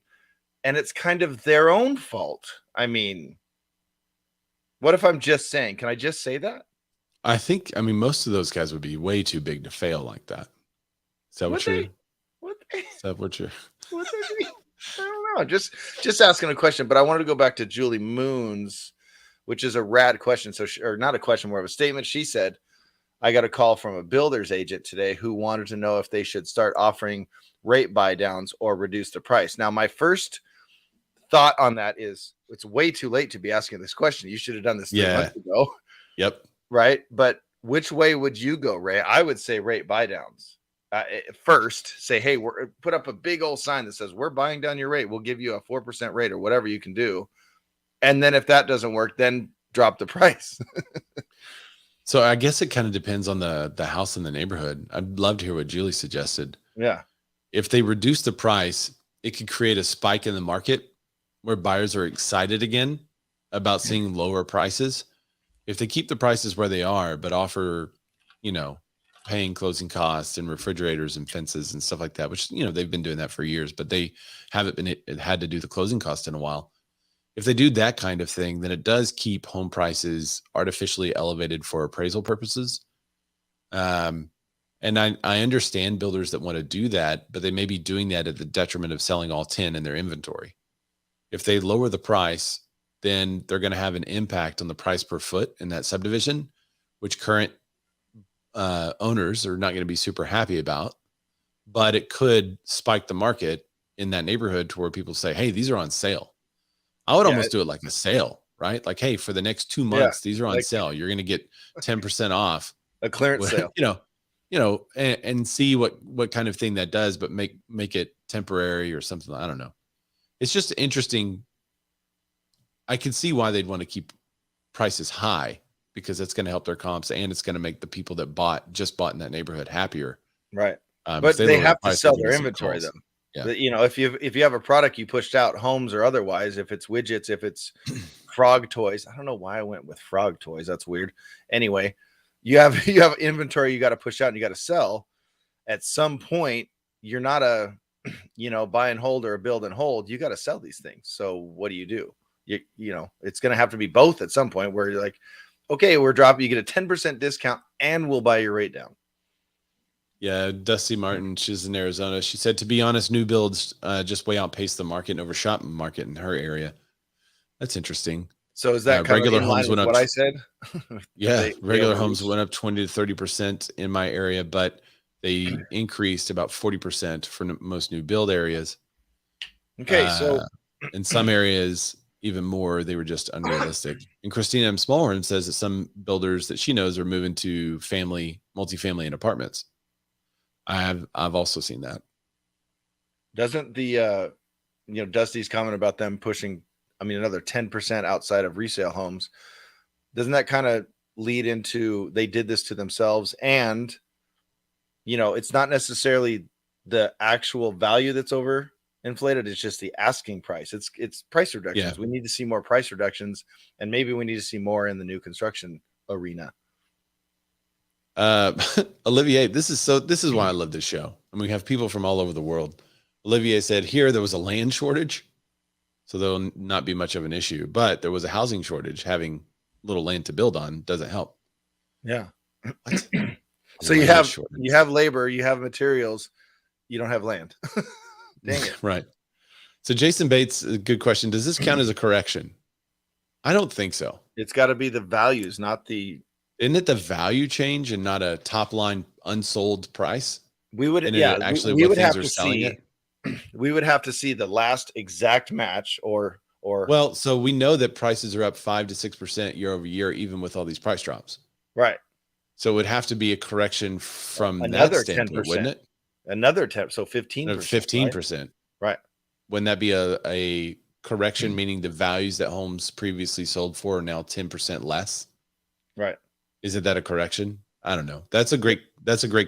and it's kind of their own fault? I mean, what if I'm just saying, can I just say that? I most of those guys would be way too big to fail like that. Is that what you're? I don't know. Just asking a question, but I wanted to go back to Julie Moon's, which is a rad question. So, or not a question, more of a statement. She said, I got a call from a builder's agent today who wanted to know if they should start offering rate buy downs or reduce the price. Now, my first thought on that is it's way too late to be asking this question. You should have done this 3 months ago. Yep. Right. But which way would you go, Ray? I would say rate buy downs. First, say, hey, we're put up a big old sign that says we're buying down your rate. We'll give you a 4% rate or whatever you can do. And then if that doesn't work, then drop the price. So I guess it kind of depends on the house and the neighborhood. I'd love to hear what Julie suggested. Yeah. If they reduce the price, it could create a spike in the market where buyers are excited again about seeing lower prices. If they keep the prices where they are, but offer, paying closing costs and refrigerators and fences and stuff like that, which, they've been doing that for years, but they haven't had to do the closing cost in a while. If they do that kind of thing, then it does keep home prices artificially elevated for appraisal purposes. And I understand builders that want to do that, but they may be doing that at the detriment of selling all 10 in their inventory. If they lower the price, then they're going to have an impact on the price per foot in that subdivision, which current owners are not going to be super happy about. But it could spike the market in that neighborhood to where people say, hey, these are on sale. I would almost do it like a sale, right? Like, hey, for the next 2 months, these are on sale. You're going to get 10% off. A clearance sale. And see what kind of thing that does, but make it temporary or something. I don't know. It's just interesting. I can see why they'd want to keep prices high because it's going to help their comps and it's going to make the people that just bought in that neighborhood happier. Right. But they have to sell their inventory though. Yeah. If you have a product you pushed out, homes or otherwise, if it's widgets, if it's frog toys, I don't know why I went with frog toys. That's weird. Anyway, you have inventory you got to push out and you got to sell. At some point, you're not a buy and hold or a build and hold. You got to sell these things. So what do? It's going to have to be both at some point where you're like, okay, we're dropping. You get a 10% discount and we'll buy your rate down. Yeah, Dusty Martin, she's in Arizona. She said, to be honest, new builds just way outpaced the market and overshot the market in her area. That's interesting. So is that kind regular of in homes line with what I said? Yeah, regular homes went up 20 to 30% in my area, but they increased about 40% for most new build areas. Okay, so in some areas, even more, they were just unrealistic. And Christina M. Smallhorn says that some builders that she knows are moving to multifamily and apartments. I've also seen that. Doesn't the Dusty's comment about them pushing, another 10% outside of resale homes, doesn't that kind of lead into they did this to themselves? And it's not necessarily the actual value that's over inflated, it's just the asking price. It's price reductions. We need to see more price reductions, and maybe we need to see more in the new construction arena. Olivier, this is why I love this show. And we have people from all over the world. Olivier said here there was a land shortage, so there'll not be much of an issue, but there was a housing shortage. Having little land to build on doesn't help. Yeah. So you have labor, you have materials, you don't have land. Dang it. Right. So Jason Bates, a good question. Does this count as a correction? I don't think so. It's got to be the values, not the. Isn't it the value change and not a top line unsold price? We would, and yeah, actually we what would things have are to selling see. it? We would have to see the last exact match, or. Well, so we know that prices are up 5 to 6% year over year, even with all these price drops. Right. So it would have to be a correction from Another that standpoint, 10%. wouldn't it? Another 10, so 15%. 15%. Right. Wouldn't that be a correction, meaning the values that homes previously sold for are now 10% less? Right. Isn't that a correction? I don't know. That's a great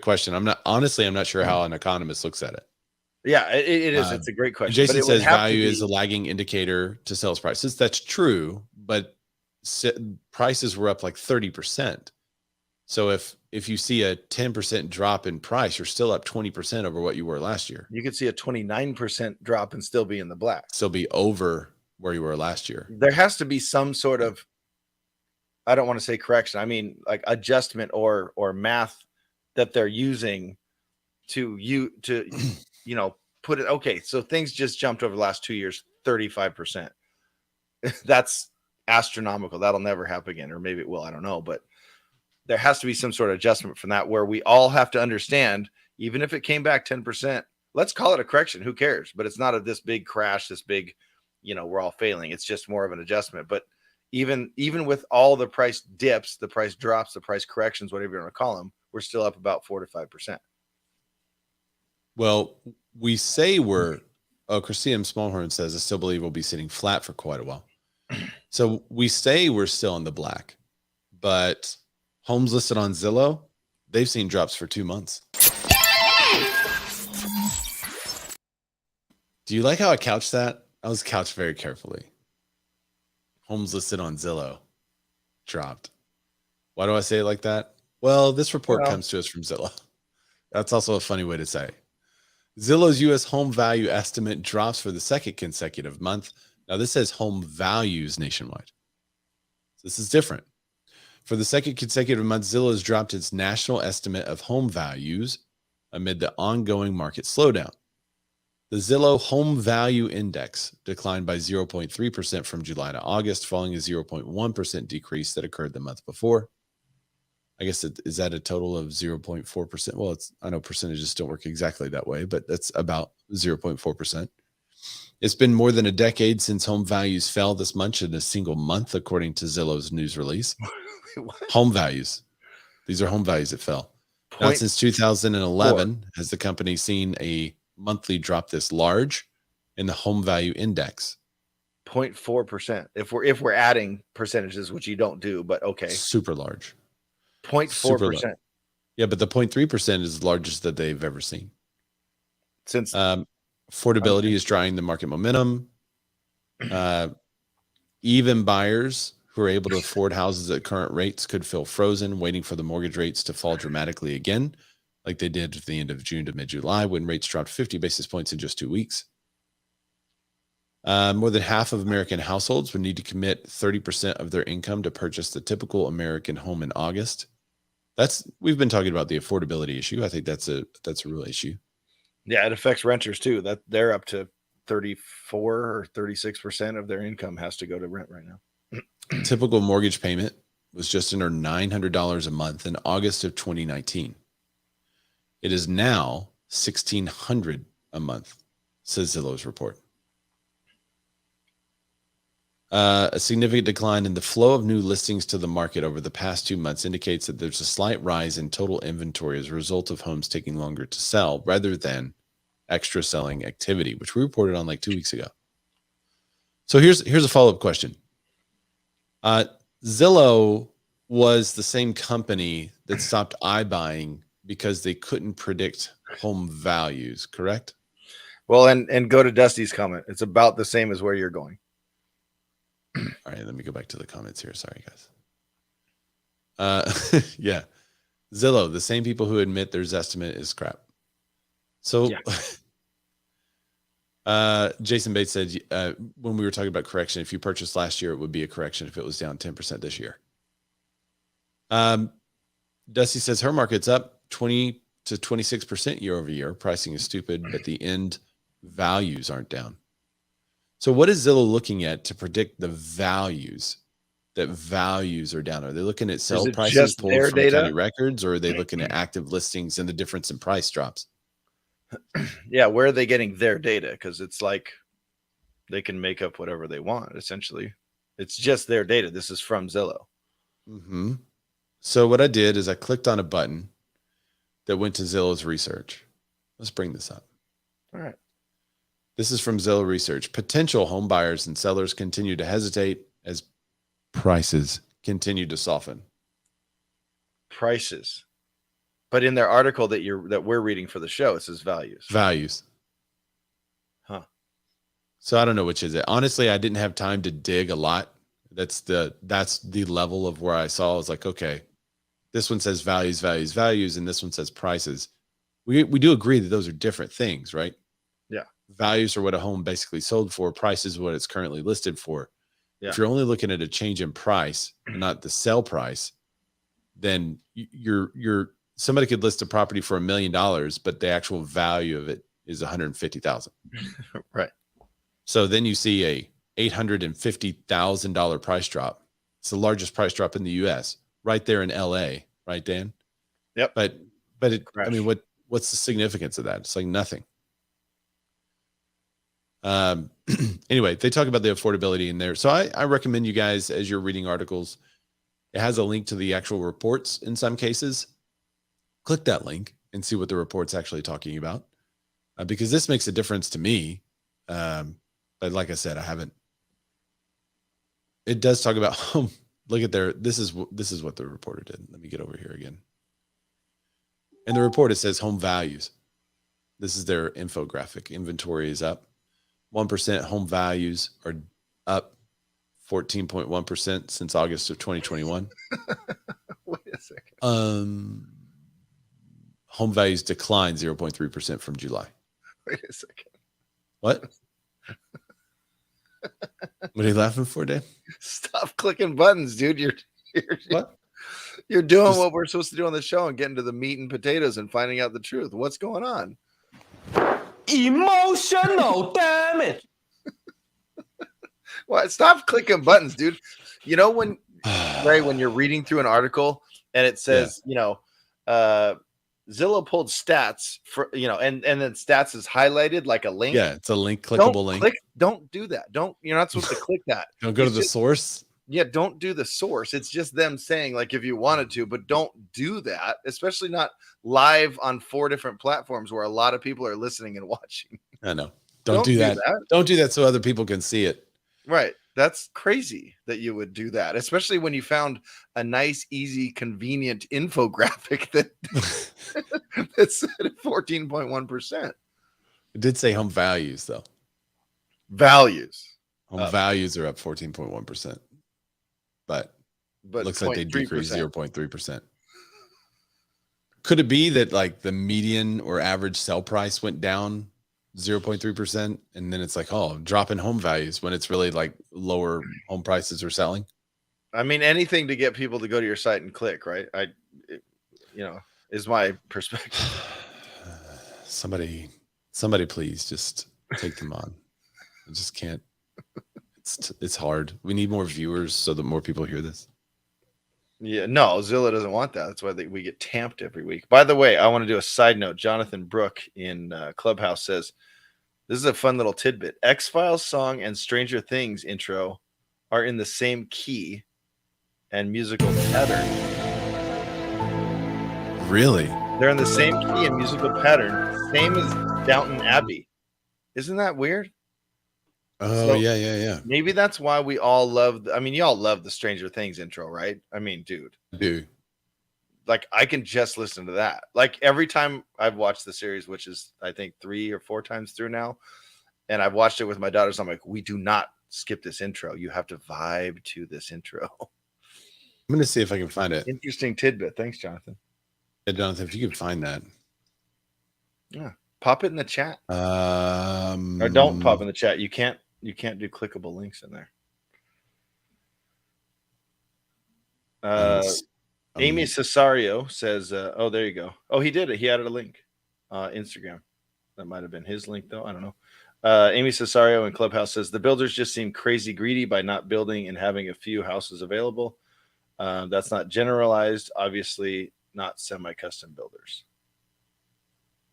question. I'm not sure how an economist looks at it. Yeah, it is. It's a great question. Jason says value is a lagging indicator to sales prices. That's true, but prices were up like 30%. So if you see a 10% drop in price, you're still up 20% over what you were last year. You could see a 29% drop and still be in the black. Still be over where you were last year. There has to be some sort of, I don't want to say correction, like adjustment or math that they're using to put it. Okay, so things just jumped over the last 2 years 35%. That's astronomical. That'll never happen again, or maybe it will, I don't know, but there has to be some sort of adjustment from that where we all have to understand, even if it came back 10%, let's call it a correction. Who cares? But it's not this big crash, this big, we're all failing. It's just more of an adjustment. But even with all the price dips, the price drops, the price corrections, whatever you want to call them, we're still up about 4 to 5%. Well, we say Christina Smallhorn says, I still believe we'll be sitting flat for quite a while. So we say we're still in the black, but homes listed on Zillow, they've seen drops for 2 months. Do you like how I couched that? I was couched very carefully. Homes listed on Zillow dropped. Why do I say it like that? Well, this report comes to us from Zillow. That's also a funny way to say it. Zillow's U.S. home value estimate drops for the second consecutive month. Now, this says home values nationwide. So this is different. For the second consecutive month, Zillow has dropped its national estimate of home values amid the ongoing market slowdown. The Zillow Home Value Index declined by 0.3% from July to August, following a 0.1% decrease that occurred the month before. I guess is that a total of 0.4%? Well, I know percentages don't work exactly that way, but that's about 0.4%. It's been more than a decade since home values fell this much in a single month, according to Zillow's news release. Home values. These are home values that fell. Not since 2011 has the company seen a monthly drop this large in the home value index. 0.4%. If we're adding percentages, which you don't do, but okay. Super large. 0.4%. Yeah, but the 0.3% is the largest that they've ever seen. Since affordability is driving the market momentum. Even buyers who are able to afford houses at current rates could feel frozen, waiting for the mortgage rates to fall dramatically again, like they did at the end of June to mid-July, when rates dropped 50 basis points in just 2 weeks. More than half of American households would need to commit 30% of their income to purchase the typical American home in August. We've been talking about the affordability issue. I think that's a real issue. Yeah, it affects renters too. That they're up to 34 or 36% of their income has to go to rent right now. Typical mortgage payment was just under $900 a month in August of 2019. It is now $1,600 a month, says Zillow's report. A significant decline in the flow of new listings to the market over the past 2 months indicates that there's a slight rise in total inventory as a result of homes taking longer to sell rather than extra selling activity, which we reported on like 2 weeks ago. So here's a follow-up question. Zillow was the same company that stopped iBuying because they couldn't predict home values, correct? Well, and go to Dusty's comment. It's about the same as where you're going. All right, let me go back to the comments here. Sorry, guys. Yeah. Zillow, the same people who admit their estimate is crap. So Jason Bates said when we were talking about correction, if you purchased last year, it would be a correction if it was down 10% this year. Dusty says her market's up 20 to 26% year over year. Pricing is stupid, but the end values aren't down. So what is Zillow looking at to predict the values? That values are down? Are they looking at sell prices pulled from county records, or are they looking at active listings and the difference in price drops? Yeah, where are they getting their data? Because it's like they can make up whatever they want, essentially. It's just their data. This is from Zillow. Mm-hmm. So what I did is I clicked on a button that went to Zillow's research. Let's bring this up. All right. This is from Zillow Research. Potential home buyers and sellers continue to hesitate as prices continue to soften. Prices. But in their article that we're reading for the show, it says values. Values. Huh. So I don't know which is it. Honestly, I didn't have time to dig a lot. That's the level of where I saw. I was like, okay, this one says values, values, values, and this one says prices. We do agree that those are different things, right? Yeah. Values are what a home basically sold for. Prices are what it's currently listed for. Yeah. If you're only looking at a change in price and not the sell price, then you're somebody could list a property for $1 million, but the actual value of it is $150,000. Right. So then you see a $850,000 price drop. It's the largest price drop in the U.S. right there in L.A. Right, Dan? Yep. But I mean, what's the significance of that? It's like nothing. Anyway, they talk about the affordability in there. So I recommend you guys, as you're reading articles, it has a link to the actual reports in some cases. Click that link and see what the report's actually talking about. Because this makes a difference to me. But like I said, I haven't. It does talk about home. Look at this is what the reporter did. Let me get over here again. In the report, it says home values. This is their infographic. Inventory is up 1%. Home values are up 14.1% since August of 2021. Wait a second. Home values declined 0.3% from July. Wait a second. What? What are you laughing for, Dave? Stop clicking buttons, dude. What? You're doing what we're supposed to do on the show and getting to the meat and potatoes and finding out the truth. What's going on? Emotional damage. Well, stop clicking buttons, dude. You know when Ray, when you're reading through an article and it says, Zillow pulled stats for, and then stats is highlighted like a link. Yeah, it's a link, clickable link. Don't do that. You're not supposed to click that. Don't go to the source. Yeah, don't do the source. It's just them saying like if you wanted to, but don't do that, especially not live on 4 different platforms where a lot of people are listening and watching. I know. Don't do that. Don't do that so other people can see it. Right. That's crazy that you would do that, especially when you found a nice, easy, convenient infographic that said 14.1%. It did say home values, though. Values. Home values are up 14.1%. But looks like they decreased 0.3%. Could it be that like the median or average sell price went down 0.3%, and then it's like, oh, drop in home values when it's really like lower home prices are selling? I mean, anything to get people to go to your site and click, right? Is my perspective. Somebody please just take them on. I just can't. It's hard. We need more viewers so that more people hear this. Yeah, no, Zillow doesn't want that. That's why we get tamped every week. By the way, I want to do a side note. Jonathan Brook in Clubhouse says, this is a fun little tidbit. X-Files song and Stranger Things intro are in the same key and musical pattern. Really? They're in the same key and musical pattern, same as Downton Abbey. Isn't that weird? Oh, so yeah. Maybe that's why we all love. You all love the Stranger Things intro, right? I mean, dude. Dude. Like, I can just listen to that. Like, every time I've watched the series, which is, I think, 3 or 4 times through now, and I've watched it with my daughters, I'm like, we do not skip this intro. You have to vibe to this intro. I'm going to see if I can find it. Interesting tidbit. Thanks, Jonathan. Yeah, Jonathan, if you can find that. Yeah. Pop it in the chat. Or don't pop in the chat. You can't do clickable links in there. Amy Cesario says, oh, there you go. Oh, he did it. He added a link. Instagram. That might have been his link, though. I don't know. Amy Cesario in Clubhouse says, the builders just seem crazy greedy by not building and having a few houses available. That's not generalized. Obviously, not semi-custom builders.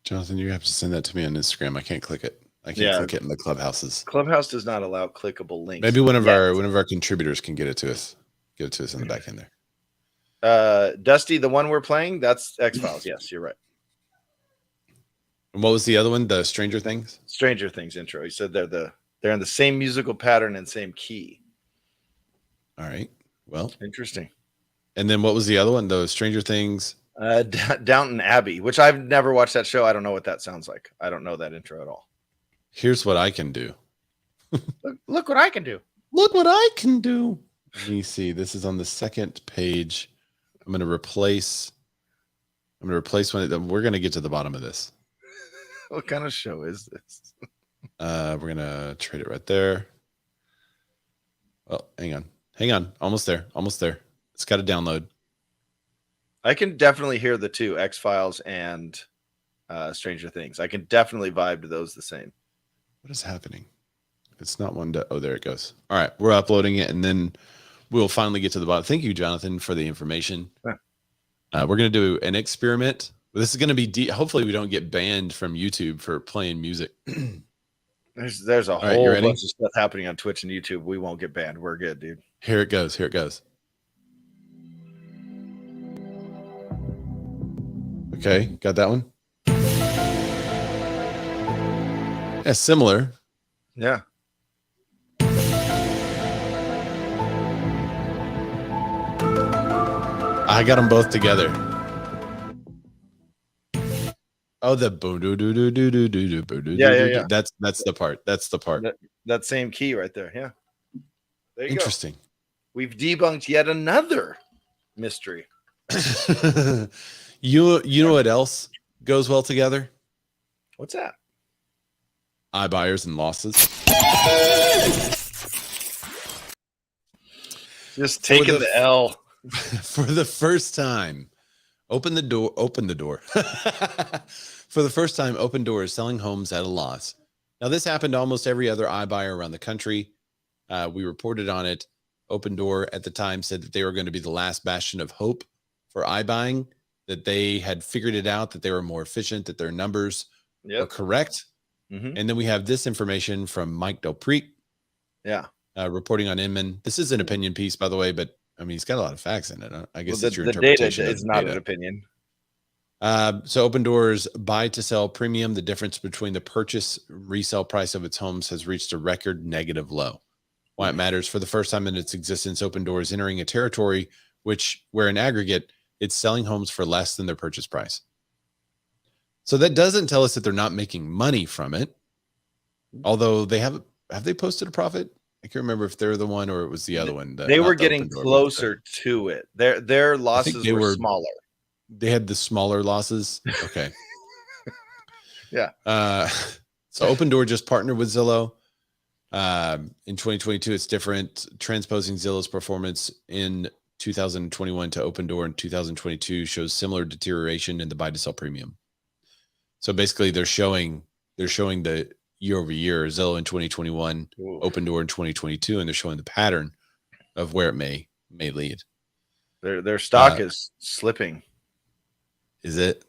Jonathan, you have to send that to me on Instagram. I can't click it. I can't click it in the Clubhouses. Clubhouse does not allow clickable links. Maybe one of our contributors can get it to us. Get it to us in the back end there. Dusty, the one we're playing, that's X-Files. Yes, you're right. And what was the other one? The Stranger Things? Stranger Things intro. He said they're in the same musical pattern and same key. All right. Well, interesting. And then what was the other one? The Stranger Things. Downton Abbey, which I've never watched that show. I don't know what that sounds like. I don't know that intro at all. Here's what I can do. Look what I can do. Look what I can do. Let me see. This is on the second page. I'm going to replace one. We're going to get to the bottom of this. What kind of show is this? We're going to trade it right there. Oh, hang on. Almost there. It's got to download. I can definitely hear the two, X-Files and Stranger Things. I can definitely vibe to those the same. What is happening? It's not one to. Oh, there it goes. All right, we're uploading it, and then we'll finally get to the bottom. Thank you, Jonathan, for the information. Yeah. We're going to do an experiment. This is going to be hopefully we don't get banned from YouTube for playing music. There's a All right, you whole ready? bunch of stuff happening on Twitch and YouTube. We won't get banned. We're good, dude. Here it goes. Here it goes. Okay, got that one? Yeah, similar. Yeah. I got them both together. Oh, the boo doo doo doo doo doo doo doo doo. Yeah. That's the part. That's the part. That same key right there. Yeah. There you Interesting. go. We've debunked yet another mystery. You know what else goes well together? What's that? iBuyers and losses. Just taking the L. For the first time, open the door. For the first time, Opendoor is selling homes at a loss. Now, this happened to almost every other iBuyer around the country. We reported on it. Opendoor at the time said that they were going to be the last bastion of hope for iBuying, that they had figured it out, that they were more efficient, that their numbers were correct. Mm-hmm. And then we have this information from Mike DelPrete. Yeah. Reporting on Inman. This is an opinion piece, by the way, but I mean, he's got a lot of facts in it. I guess it's your interpretation. The data is not an opinion. So Opendoor's buy to sell premium, the difference between the purchase resale price of its homes, has reached a record negative low. Why it matters: for the first time in its existence, Opendoor is entering a territory where in aggregate, it's selling homes for less than their purchase price. So that doesn't tell us that they're not making money from it. Although have they posted a profit? I can't remember if they're the one or it was the other one. They were getting closer to it. Their losses were smaller. They had the smaller losses. Okay. Yeah. So Opendoor just partnered with Zillow. In 2022, it's different. Transposing Zillow's performance in 2021 to Opendoor in 2022 shows similar deterioration in the buy to sell premium. So basically, they're showing the year over year, Zillow in 2021, Opendoor in 2022, and they're showing the pattern of where it may lead. Their stock is slipping. Is it?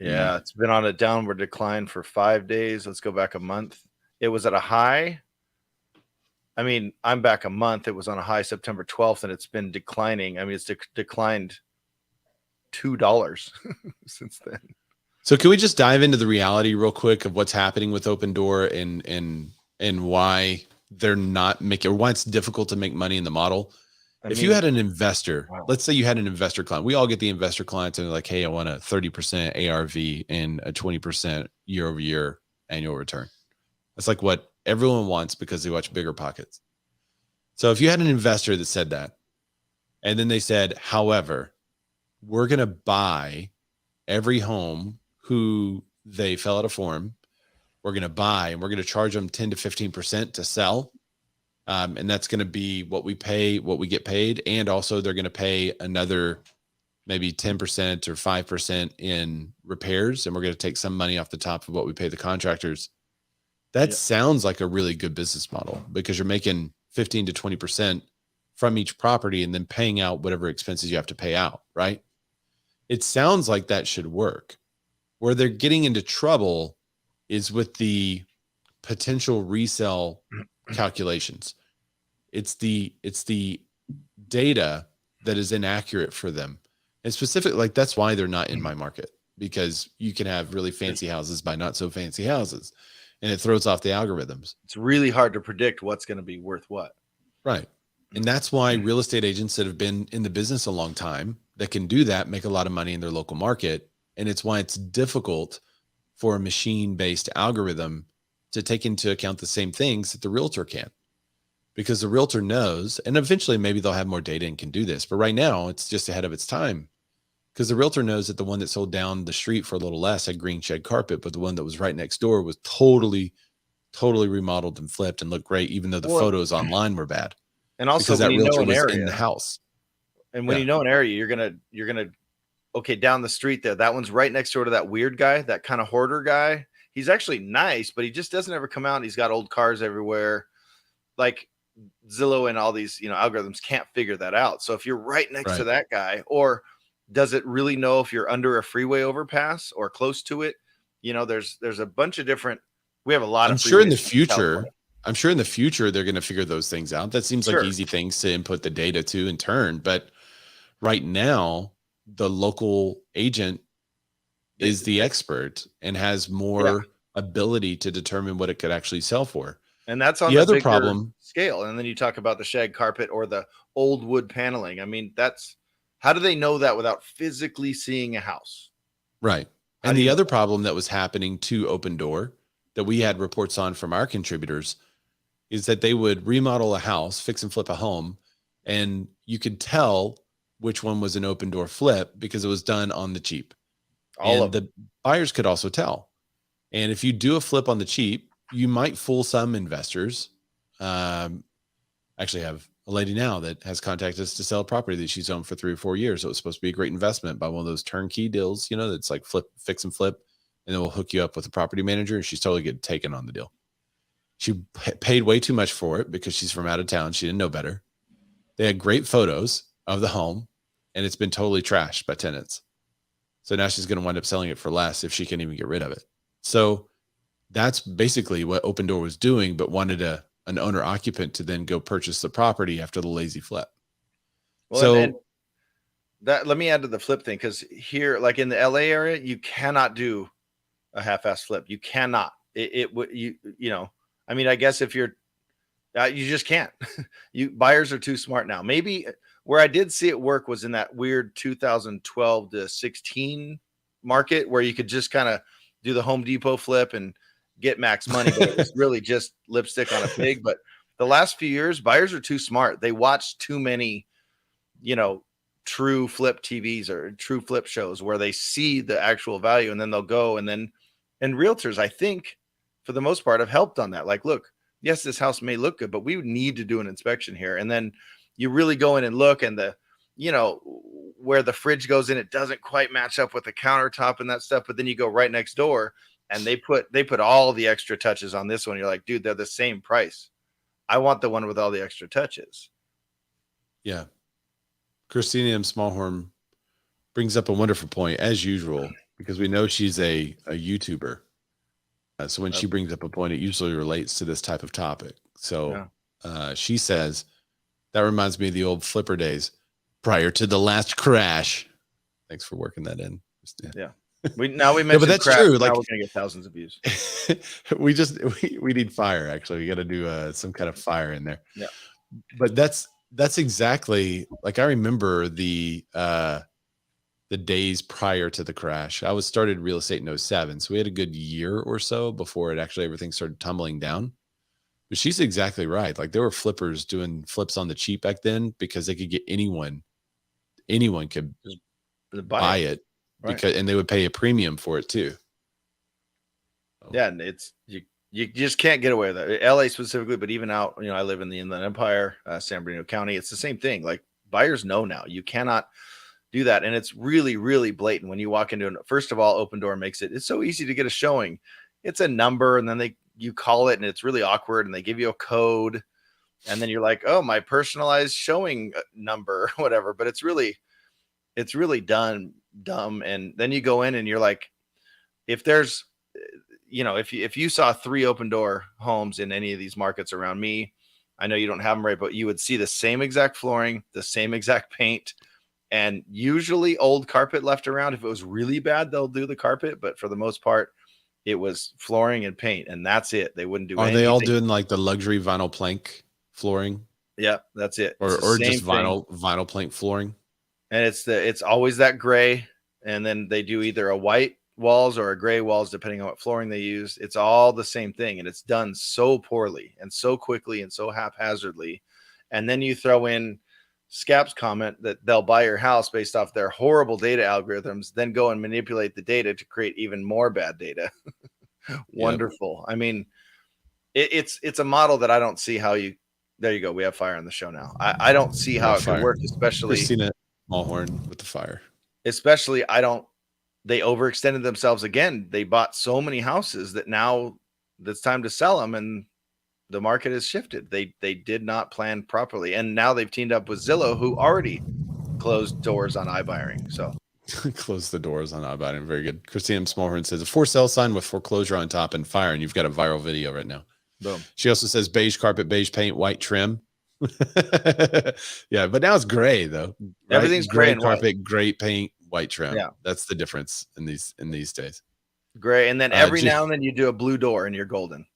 Yeah, it's been on a downward decline for 5 days. Let's go back a month. It was at a high. I mean, I'm back a month. It was on a high September 12th, and it's been declining. I mean, it's declined $2 since then. So can we just dive into the reality real quick of what's happening with Opendoor and why they're not making, or why it's difficult to make money in the model? If you had an investor, let's say you had an investor client, we all get the investor clients and they're like, hey, I want a 30% ARV and a 20% year over year annual return. That's like what everyone wants because they watch Bigger Pockets. So if you had an investor that said that, and then they said, however, we're going to buy every home who they fill out a form, we're going to buy, and we're going to charge them 10 to 15% to sell. And that's going to be what we pay, what we get paid. And also they're going to pay another maybe 10% or 5% in repairs. And we're going to take some money off the top of what we pay the contractors. That sounds like a really good business model, because you're making 15 to 20% from each property and then paying out whatever expenses you have to pay out, right? It sounds like that should work. Where they're getting into trouble is with the potential resale calculations. It's the data that is inaccurate for them. And specifically, like, that's why they're not in my market, because you can have really fancy houses by not so fancy houses, and it throws off the algorithms. It's really hard to predict what's going to be worth what. Right. And that's why real estate agents that have been in the business a long time that can do that make a lot of money in their local market. And it's why it's difficult for a machine-based algorithm to take into account the same things that the realtor can, because the realtor knows, and eventually maybe they'll have more data and can do this, but right now it's just ahead of its time, because the realtor knows that the one that sold down the street for a little less had green shed carpet, but the one that was right next door was totally remodeled and flipped and looked great, even though the photos online were bad. And also, because that realtor was in the house. And when you know an area, you're gonna okay, down the street there, that one's right next door to that weird guy, that kind of hoarder guy. He's actually nice, but he just doesn't ever come out. He's got old cars everywhere. Like, Zillow and all these, algorithms can't figure that out. So if you're right next to that guy, or does it really know if you're under a freeway overpass or close to it? There's a bunch of different We have a lot I'm of sure in the freeways future, I'm sure in the future they're going to figure those things out. That seems like Sure. easy things to input the data to in turn. But right now, the local agent is the expert and has more ability to determine what it could actually sell for. And that's on The the other bigger problem, scale. And then you talk about the shag carpet or the old wood paneling. I mean, that's how do they know that without physically seeing a house? right? How And do you the know other that? problem that was happening to Opendoor that we had reports on from our contributors is that they would remodel a house, fix and flip a home, and you could tell which one was an Opendoor flip because it was done on the cheap. All And of them. the buyers could also tell. And if you do a flip on the cheap, you might fool some investors. Actually have a lady now that has contacted us to sell a property that she's owned for 3 or 4 years. So it was supposed to be a great investment by one of those turnkey deals, you know, that's like fix and flip, and then we'll hook you up with a property manager. And she's totally getting taken on the deal. She paid way too much for it because she's from out of town. She didn't know better. They had great photos of the home, and it's been totally trashed by tenants. So now she's going to wind up selling it for less if she can even get rid of it. So that's basically what Opendoor was doing, but wanted an owner occupant to then go purchase the property after the lazy flip. Well, So and that, let me add to the flip thing, because here, like in the LA area, you cannot do a half-ass flip. You cannot. It would you know. I mean, I guess if you're, you just can't. Buyers are too smart now. Maybe where I did see it work was in that weird 2012 to 16 market where you could just kind of do the Home Depot flip and get max money, but it was really just lipstick on a pig. But the last few years, buyers are too smart. They watch too many, you know, true flip TVs or true flip shows where they see the actual value, and then they'll go and realtors, I think, for the most part, have helped on that. Like, look, yes, this house may look good, but we would need to do an inspection here. And then you really go in and look, and the, you know, where the fridge goes in, it doesn't quite match up with the countertop and that stuff. But then you go right next door and they put all the extra touches on this one. You're like, dude, they're the same price. I want the one with all the extra touches. yeah. Christina M. Smallhorn brings up a wonderful point, as usual, because we know she's a YouTuber. So when she brings up a point, it usually relates to this type of topic. So she says, that reminds me of the old flipper days prior to the last crash. Thanks for working that in. Yeah. We mentioned but that's crash, true. now Like, we're gonna get thousands of views. we need fire. Actually, we got to do some kind of fire in there. Yeah. But that's exactly, like, I remember the days prior to the crash. I was started real estate in 07. So we had a good year or so before everything started tumbling down. But she's exactly right. Like, there were flippers doing flips on the cheap back then because they could get anyone could just buy it. Right. And they would pay a premium for it too. Yeah. And it's, you just can't get away with that. LA specifically, but even out, you know, I live in the Inland Empire, San Bernardino County. It's the same thing. Like, buyers know now you cannot do that. And it's really, really blatant when you walk into it. First of all, Opendoor makes it's so easy to get a showing. It's a number, and then you call it, and it's really awkward, and they give you a code, and then you're like, oh, my personalized showing number, whatever. But it's really dumb. And then you go in and you're like, if there's, you know, if you saw 3 Opendoor homes in any of these markets around me, I know you don't have them right, but you would see the same exact flooring, the same exact paint, and usually old carpet left around. If it was really bad, they'll do the carpet, but for the most part, it was flooring and paint, and that's it. They wouldn't do anything. Are they all doing like the luxury vinyl plank flooring? Yeah, that's it. Or just vinyl plank flooring. And it's always that gray, and then they do either a white walls or a gray walls, depending on what flooring they use. It's all the same thing, and it's done so poorly and so quickly and so haphazardly. And then you throw in Scap's comment that they'll buy your house based off their horrible data algorithms, then go and manipulate the data to create even more bad data. Wonderful. Yep. I mean, it's a model that I don't see how there you go. We have fire on the show now. I don't see how it could work, especially Christina Smallhorn with the fire. Especially, they overextended themselves again. They bought so many houses that now it's time to sell them, and the market has shifted. They did not plan properly, and now they've teamed up with Zillow, who already closed doors on iBuying. So Close the doors on about him. Very good. Christine Smallhorn says a for sale sign with foreclosure on top and fire, and you've got a viral video right now. Boom. She also says beige carpet, beige paint, white trim. Yeah, but now it's gray though. Right? Everything's gray and carpet, gray paint, white trim. Yeah, that's the difference in these days. Gray, and then every now and then you do a blue door and you're golden.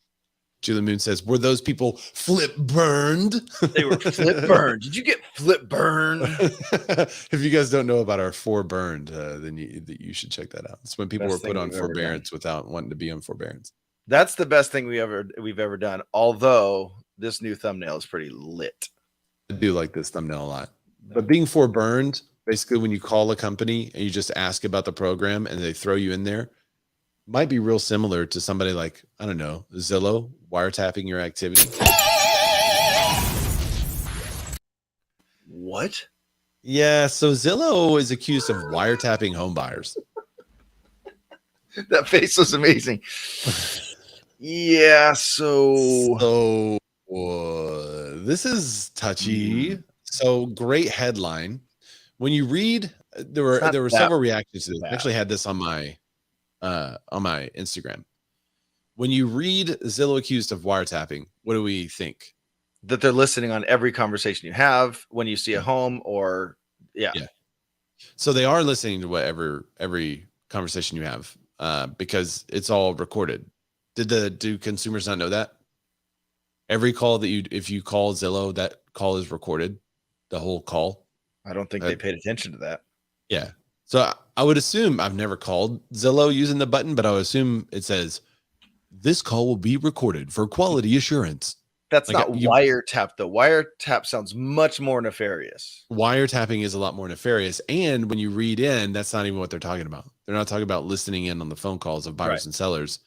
Julie Moon says, "Were those people flip burned?" They were flip burned. Did you get flip burned? If you guys don't know about our for burned, then you should check that out. It's when people were put on forbearance without wanting to be on forbearance. That's the best thing we've ever done. Although this new thumbnail is pretty lit. I do like this thumbnail a lot. But being for burned, basically when you call a company and you just ask about the program and they throw you in there, might be real similar to somebody like, I don't know, Zillow wiretapping your activity. What? Yeah, so Zillow is accused of wiretapping home buyers. That face was amazing. Yeah, so this is touchy. So great headline. When you read, there were several reactions to this. I actually had this on my Instagram. When you read Zillow accused of wiretapping, what do we think? That they're listening on every conversation you have when you see a home, or yeah. So they are listening to whatever every conversation you have, because it's all recorded. Do consumers not know that? Every call that if you call Zillow, that call is recorded, the whole call. I don't think they paid attention to that. Yeah. So I would assume, I've never called Zillow using the button, but I would assume it says, this call will be recorded for quality assurance. That's like not wiretap though. Wiretap sounds much more nefarious. Wiretapping is a lot more nefarious. And when you read in, that's not even what they're talking about. They're not talking about listening in on the phone calls of buyers and sellers,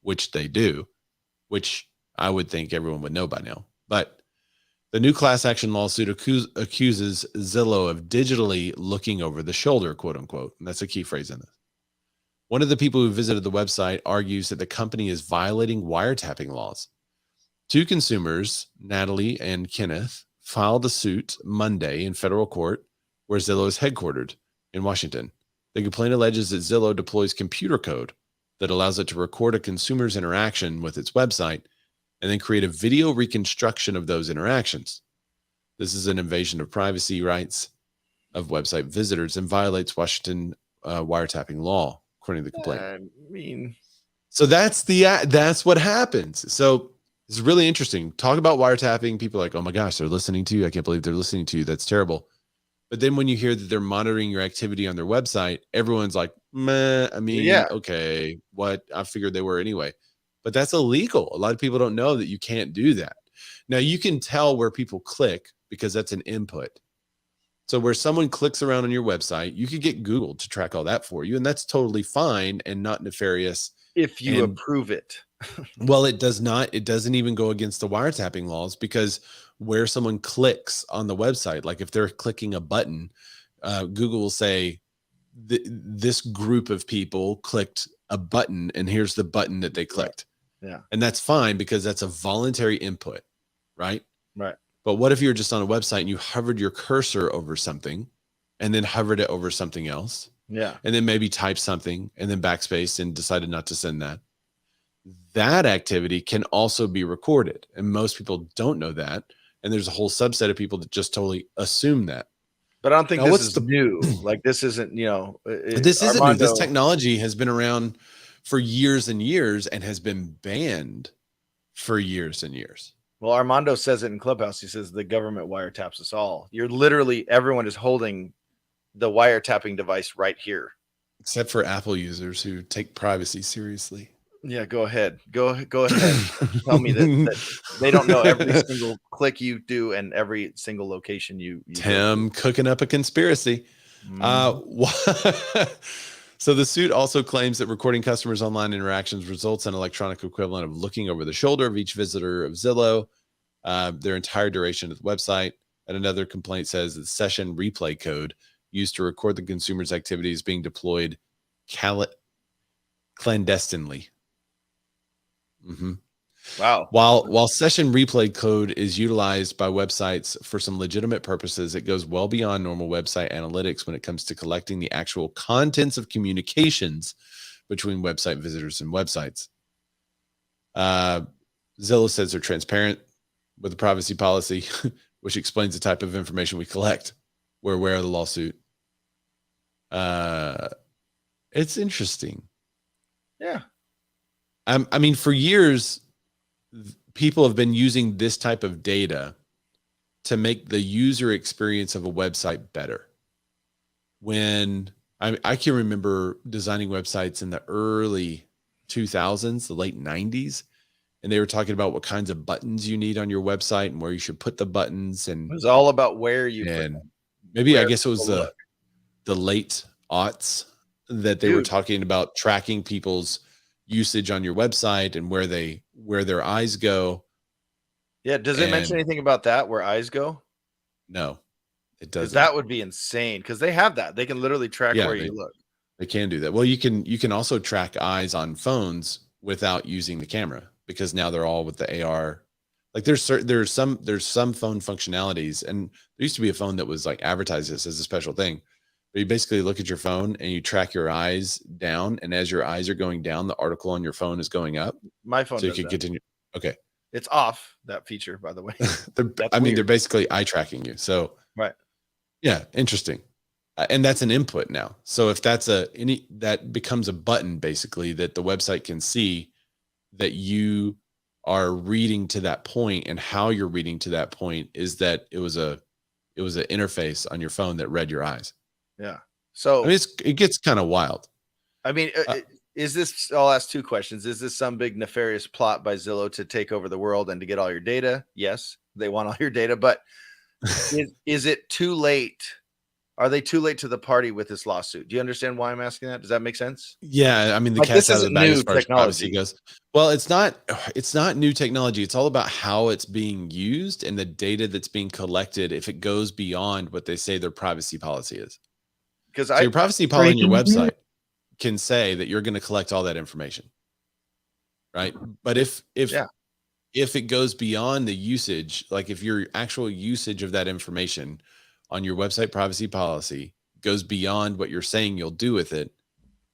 which they do, which I would think everyone would know by now. But the new class action lawsuit accuses Zillow of digitally looking over the shoulder, quote unquote. And that's a key phrase in this. One of the people who visited the website argues that the company is violating wiretapping laws. Two consumers, Natalie and Kenneth, filed a suit Monday in federal court where Zillow is headquartered in Washington. The complaint alleges that Zillow deploys computer code that allows it to record a consumer's interaction with its website and then create a video reconstruction of those interactions. This is an invasion of privacy rights of website visitors and violates Washington wiretapping law, according to the complaint. I mean, so that's what happens. So it's really interesting. Talk about wiretapping. People are like, oh my gosh, they're listening to you. I can't believe they're listening to you. That's terrible. But then when you hear that they're monitoring your activity on their website, everyone's like, meh, I mean, okay, what? I figured they were anyway. But that's illegal. A lot of people don't know that you can't do that. Now you can tell where people click because that's an input. So where someone clicks around on your website, you could get Google to track all that for you. And that's totally fine and not nefarious. If you approve it. Well, it does not. It doesn't even go against the wiretapping laws, because where someone clicks on the website, like if they're clicking a button, Google will say this group of people clicked a button and here's the button that they clicked. Yeah. And that's fine because that's a voluntary input, right? Right. But what if you're just on a website and you hovered your cursor over something and then hovered it over something else? Yeah. And then maybe type something and then backspace and decided not to send that. That activity can also be recorded. And most people don't know that. And there's a whole subset of people that just totally assume that. But I don't think this is new. Like this isn't, this isn't new. This technology has been around for years and years and has been banned for years and years. Well, Armando says it in Clubhouse. He says the government wiretaps us all. You're literally, everyone is holding the wiretapping device right here. Except for Apple users who take privacy seriously. Yeah, go ahead. Go ahead. Tell me that they don't know every single click you do and every single location you Tim cooking up a conspiracy. So the suit also claims that recording customers' online interactions results in electronic equivalent of looking over the shoulder of each visitor of Zillow, their entire duration of the website. And another complaint says that session replay code used to record the consumer's activities being deployed clandestinely. Wow. While session replay code is utilized by websites for some legitimate purposes, it goes well beyond normal website analytics when it comes to collecting the actual contents of communications between website visitors and websites. Zillow says they're transparent with the privacy policy, which explains the type of information we collect. We're aware of the lawsuit. It's interesting. Yeah. I mean, for years, people have been using this type of data to make the user experience of a website better. When I can remember designing websites in the early 2000s, the late 90s, and they were talking about what kinds of buttons you need on your website and where you should put the buttons. And it was all about where you put and them. maybe Where I guess it was people the late aughts that they were talking about tracking people's usage on your website and where their eyes go. Yeah. Does it mention anything about that, where eyes go? No, it doesn't. That would be insane, because they have that. They can literally track where you look. They can do that. Well, you can also track eyes on phones without using the camera, because now they're all with the AR. Like there's some phone functionalities, and there used to be a phone that was like advertised this as a special thing. But you basically look at your phone and you track your eyes down, and as your eyes are going down, the article on your phone is going up. My phone. So you could get in. Okay. It's off, that feature, by the way. They're basically eye tracking you. So right. Yeah, interesting. And that's an input now. So if that's that becomes a button basically that the website can see that you are reading to that point, and how you're reading to that point is that it was an interface on your phone that read your eyes. Yeah. So I mean, it gets kind of wild. I mean, is this? I'll ask two questions. Is this some big nefarious plot by Zillow to take over the world and to get all your data? Yes, they want all your data, but is it too late? Are they too late to the party with this lawsuit? Do you understand why I'm asking that? Does that make sense? Yeah, I mean, the cat's out of the bag as far as privacy goes. Well, it's not new technology. It's all about how it's being used and the data that's being collected if it goes beyond what they say their privacy policy is. Because your privacy policy on your website can say that you're going to collect all that information, right? But if it goes beyond the usage, like if your actual usage of that information on your website privacy policy goes beyond what you're saying you'll do with it,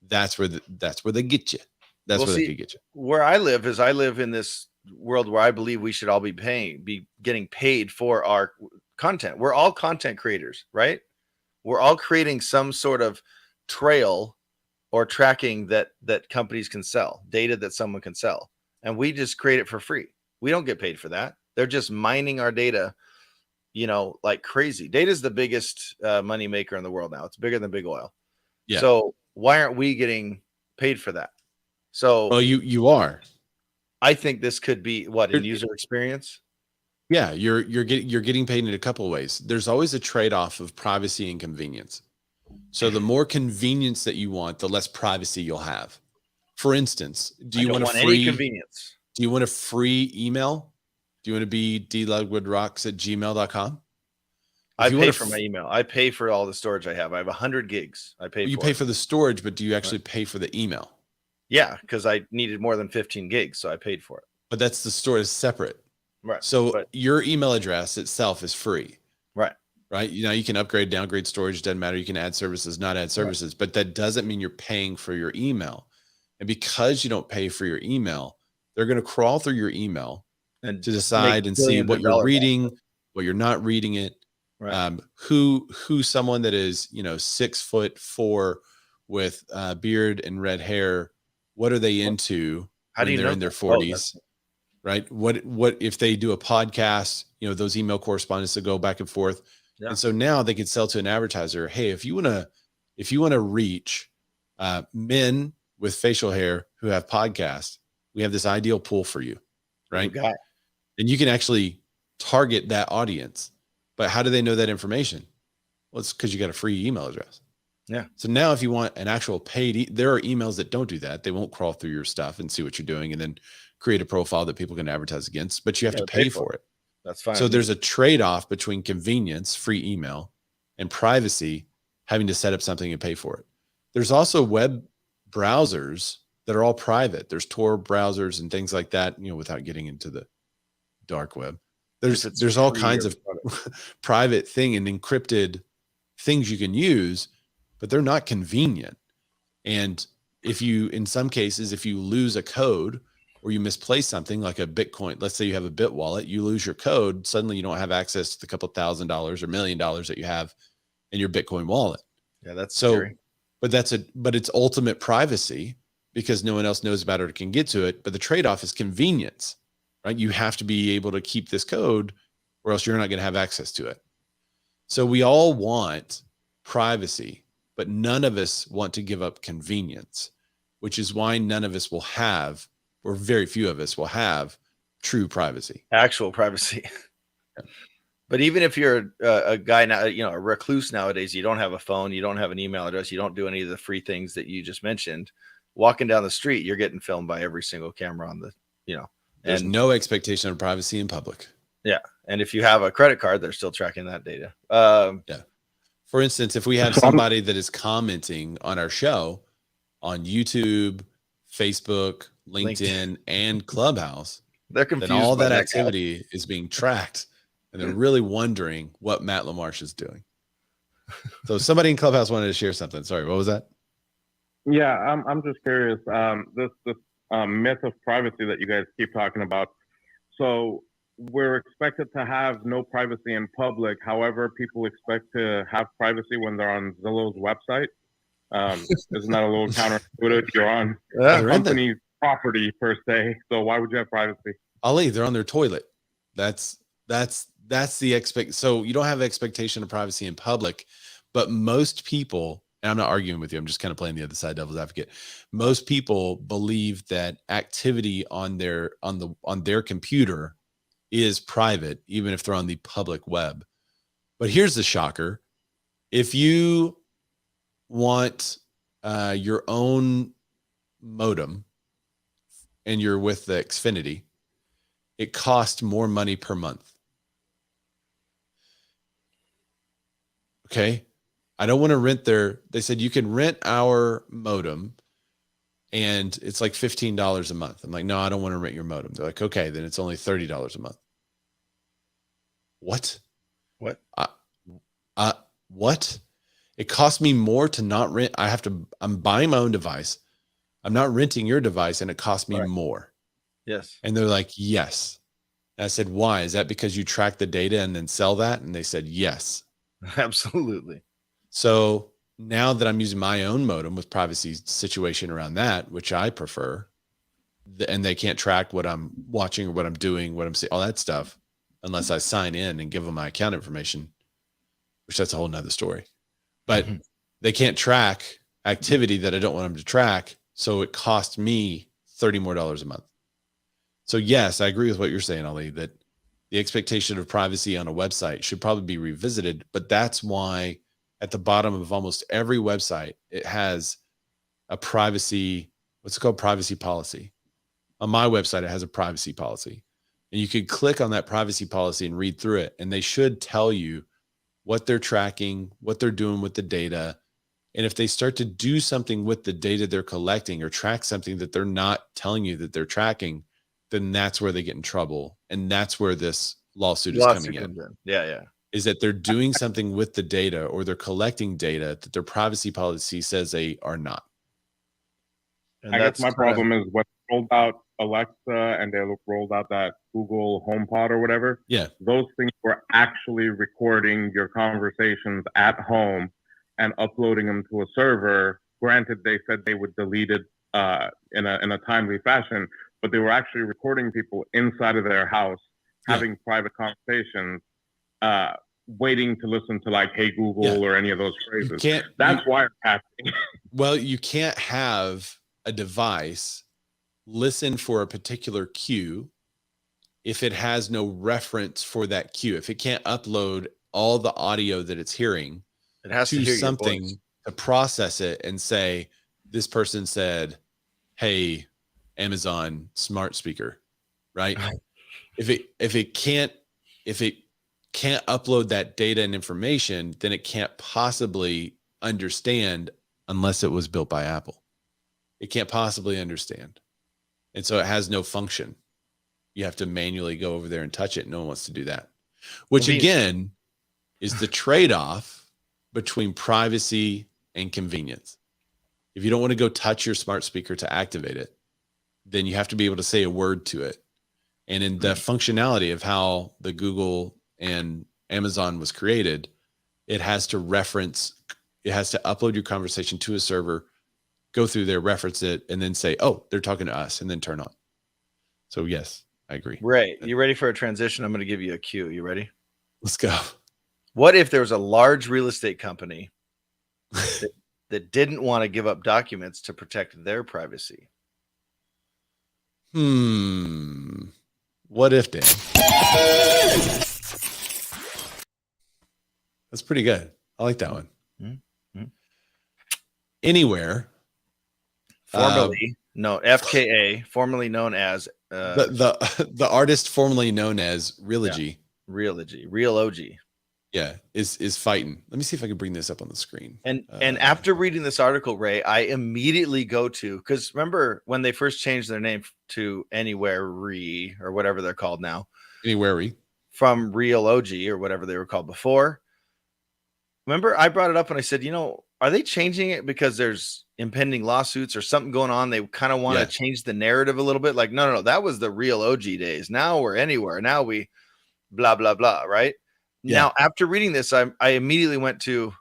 that's where they get you. That's where they could get you. Where I live in this world where I believe we should all be getting paid for our content. We're all content creators, right? We're all creating some sort of trail or tracking that companies can sell, data that someone can sell. And we just create it for free. We don't get paid for that. They're just mining our data, like crazy. Data is the biggest money maker in the world now. It's bigger than big oil. Yeah. So why aren't we getting paid for that? So well, you are. I think this could be in user experience. Yeah, you're getting paid in a couple of ways. There's always a trade-off of privacy and convenience. So the more convenience that you want, the less privacy you'll have. For instance, do you want any convenience? Do you want a free email? Do you want to be dlugwoodrocks@gmail.com? I pay for my email. I pay for all the storage I have. I have 100 gigs. You pay for the storage, but do you actually pay for the email? Yeah, because I needed more than 15 gigs, so I paid for it. But that's the storage is separate. Right. So your email address itself is free. Right. Right. You can upgrade, downgrade storage. Doesn't matter. You can add services, not add services, but that doesn't mean you're paying for your email. And because you don't pay for your email, they're going to crawl through your email and to decide and see what you're reading, what you're not reading it. Right. Who someone that is, 6'4" with beard and red hair, what are they into when they're in their 40s? Right. What if they do a podcast, those email correspondence that go back and forth. Yeah. And so now they can sell to an advertiser. Hey, if you want to reach men with facial hair who have podcasts, we have this ideal pool for you. Right. Okay. And you can actually target that audience. But how do they know that information? Well, it's because you got a free email address. Yeah. So now if you want an actual paid, there are emails that don't do that. They won't crawl through your stuff and see what you're doing and then create a profile that people can advertise against, but you have to pay for it. That's fine. So there's a trade-off between convenience, free email, and privacy, having to set up something and pay for it. There's also web browsers that are all private. There's Tor browsers and things like that, you know, without getting into the dark web. There's all kinds of private thing and encrypted things you can use, but they're not convenient. And if you, in some cases, if you lose a code or you misplace something like a Bitcoin, let's say you have a Bit wallet, you lose your code, suddenly you don't have access to the couple $1,000 or $1 million that you have in your Bitcoin wallet. Yeah, that's so scary. But it's ultimate privacy because no one else knows about it or can get to it. But the trade-off is convenience, right? You have to be able to keep this code or else you're not going to have access to it. So we all want privacy, but none of us want to give up convenience, which is why none of us will have, or very few of us will have, true privacy. Actual privacy. But even if you're a guy now, you know, a recluse nowadays, you don't have a phone, you don't have an email address, you don't do any of the free things that you just mentioned. Walking down the street, you're getting filmed by every single camera on the, you know. There's no expectation of privacy in public. Yeah. And if you have a credit card, they're still tracking that data. Yeah. For instance, if we have somebody that is commenting on our show on YouTube, Facebook, LinkedIn, and Clubhouse, they're confused. Then all that activity is being tracked. And they're really wondering what Matt LaMarche is doing. So somebody in Clubhouse wanted to share something. Sorry, what was that? Yeah, I'm just curious. This myth of privacy that you guys keep talking about. So we're expected to have no privacy in public. However, people expect to have privacy when they're on Zillow's website. Isn't that a little counterintuitive? You're on a company's property per se. So why would you have privacy? Ali, they're on their toilet. That's the so you don't have expectation of privacy in public, but most people, and I'm not arguing with you, I'm just kind of playing the other side, devil's advocate. Most people believe that activity on their computer is private, even if they're on the public web. But here's the shocker. If you want your own modem and you're with the Xfinity, it costs more money per month. Okay. I don't want to rent they said you can rent our modem and it's like $15 a month. I'm like, no, I don't want to rent your modem. They're like, okay, then it's only $30 a month. What? What? It costs me more to not rent. I'm buying my own device. I'm not renting your device and it costs me more. Yes. And they're like, yes. And I said, why? Is that because you track the data and then sell that? And they said, yes. Absolutely. So now that I'm using my own modem with privacy situation around that, which I prefer, and they can't track what I'm watching or what I'm doing, what I'm seeing, all that stuff, unless I sign in and give them my account information, which that's a whole nother story. But they can't track activity that I don't want them to track. So it costs me $30 more a month. So yes, I agree with what you're saying, Ali, that the expectation of privacy on a website should probably be revisited, but that's why at the bottom of almost every website, it has a privacy, what's it called? Privacy policy. On my website, it has a privacy policy. And you could click on that privacy policy and read through it. And they should tell you what they're tracking, what they're doing with the data. And if they start to do something with the data they're collecting or track something that they're not telling you that they're tracking, then that's where they get in trouble. And that's where this lawsuit is coming in. Yeah. Is that they're doing something with the data or they're collecting data that their privacy policy says they are not. And I guess my problem is when they rolled out Alexa and they rolled out that Google HomePod or whatever. Yeah. Those things were actually recording your conversations at home and uploading them to a server. Granted, they said they would delete it in a timely fashion, but they were actually recording people inside of their house, having private conversations, waiting to listen to like, hey, Google or any of those phrases. That's wiretapping. Well, you can't have a device listen for a particular cue if it has no reference for that cue. If it can't upload all the audio that it's hearing, it has to hear something to process it and say, this person said, hey, Amazon smart speaker, right? If it can't upload that data and information, then it can't possibly understand unless it was built by Apple. It can't possibly understand. And so it has no function. You have to manually go over there and touch it. No one wants to do that, which again is the trade-off between privacy and convenience. If you don't want to go touch your smart speaker to activate it, then you have to be able to say a word to it. And in the functionality of how the Google and Amazon was created, it has to upload your conversation to a server, go through there, reference it, and then say, oh, they're talking to us, and then turn on. So yes, I agree. Ray, you ready for a transition? I'm going to give you a cue. You ready? Let's go. What if there was a large real estate company that didn't want to give up documents to protect their privacy? What if, Dan? That's pretty good. I like that one. Anywhere. Formerly FKA, formerly known as the artist formerly known as Realogy. Realogy. Yeah, is fighting. Let me see if I can bring this up on the screen. And after reading this article, Ray, I immediately go to, because remember when they first changed their name to Anywhere Re or whatever they're called now. Anywhere Re. From Realogy or whatever they were called before. Remember, I brought it up and I said, are they changing it because there's impending lawsuits or something going on? They kind of want to change the narrative a little bit. Like, no, that was the Realogy days. Now we're Anywhere. Now we blah, blah, blah. Right. Yeah. Now, after reading this, I immediately went to,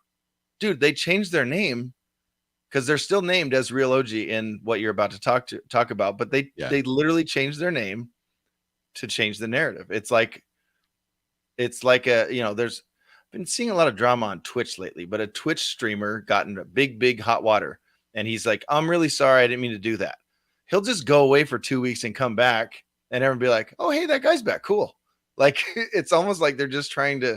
dude, they changed their name because they're still named as Realogy in what you're about to talk about. But they literally changed their name to change the narrative. It's like there's been seeing a lot of drama on Twitch lately, but a Twitch streamer got in a big hot water and he's like, I'm really sorry. I didn't mean to do that. He'll just go away for 2 weeks and come back and everyone be like, oh, hey, that guy's back. Cool. Like, it's almost like they're just trying to,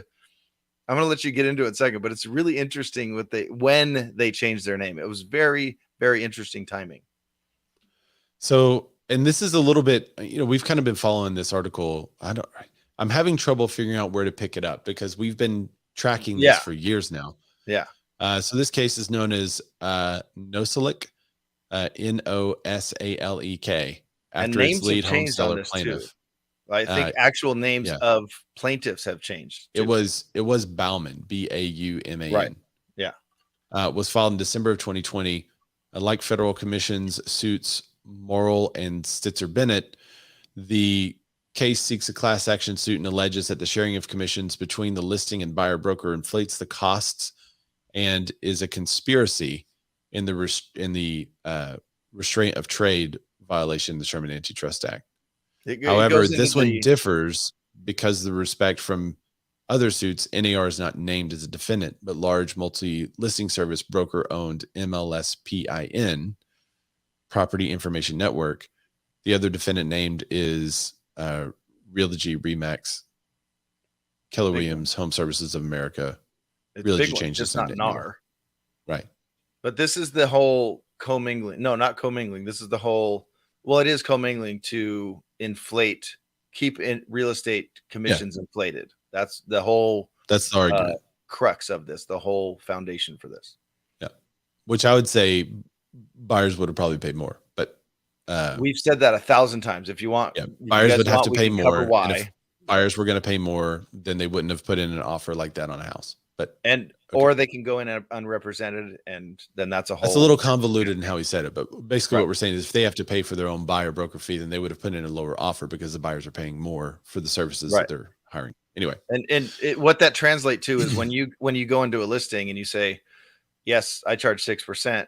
I'm going to let you get into it in a second, but it's really interesting when they changed their name. It was very, very interesting timing. So, and this is a little bit, we've kind of been following this article. I'm having trouble figuring out where to pick it up because we've been tracking this for years now. Yeah. So this case is known as Nosalek, Nosalek, after its lead home seller plaintiff. Too. I think actual names of plaintiffs have changed. Too. It was Bauman, Bauman. Right. Yeah. Was filed in December of 2020. Like federal commissions suits Morrill and Stitzer Bennett, the case seeks a class action suit and alleges that the sharing of commissions between the listing and buyer broker inflates the costs and is a conspiracy in the restraint of trade violation of the Sherman Antitrust Act. However, this one differs because the respect from other suits, NAR is not named as a defendant, but large multi-listing service broker owned MLSPIN, Property Information Network. The other defendant named is Realogy Remax, Keller Williams, Home Services of America. Realogy changed its name. Not NAR. Right. But this is the whole commingling. No, not commingling. This is the whole, well, it is commingling to keep in real estate commissions inflated. That's the argument. Crux of this, the whole foundation for this. Yeah. Which I would say buyers would have probably paid more, but we've said that 1,000 times. If you want, buyers would have to pay more. And if buyers were going to pay more, then they wouldn't have put in an offer like that on a house. Or they can go in unrepresented, and then that's a little convoluted in how he said it. But basically, what we're saying is, if they have to pay for their own buyer broker fee, then they would have put in a lower offer because the buyers are paying more for the services that they're hiring. Anyway, what that translates to is when you go into a listing and you say, "Yes, I charge 6%,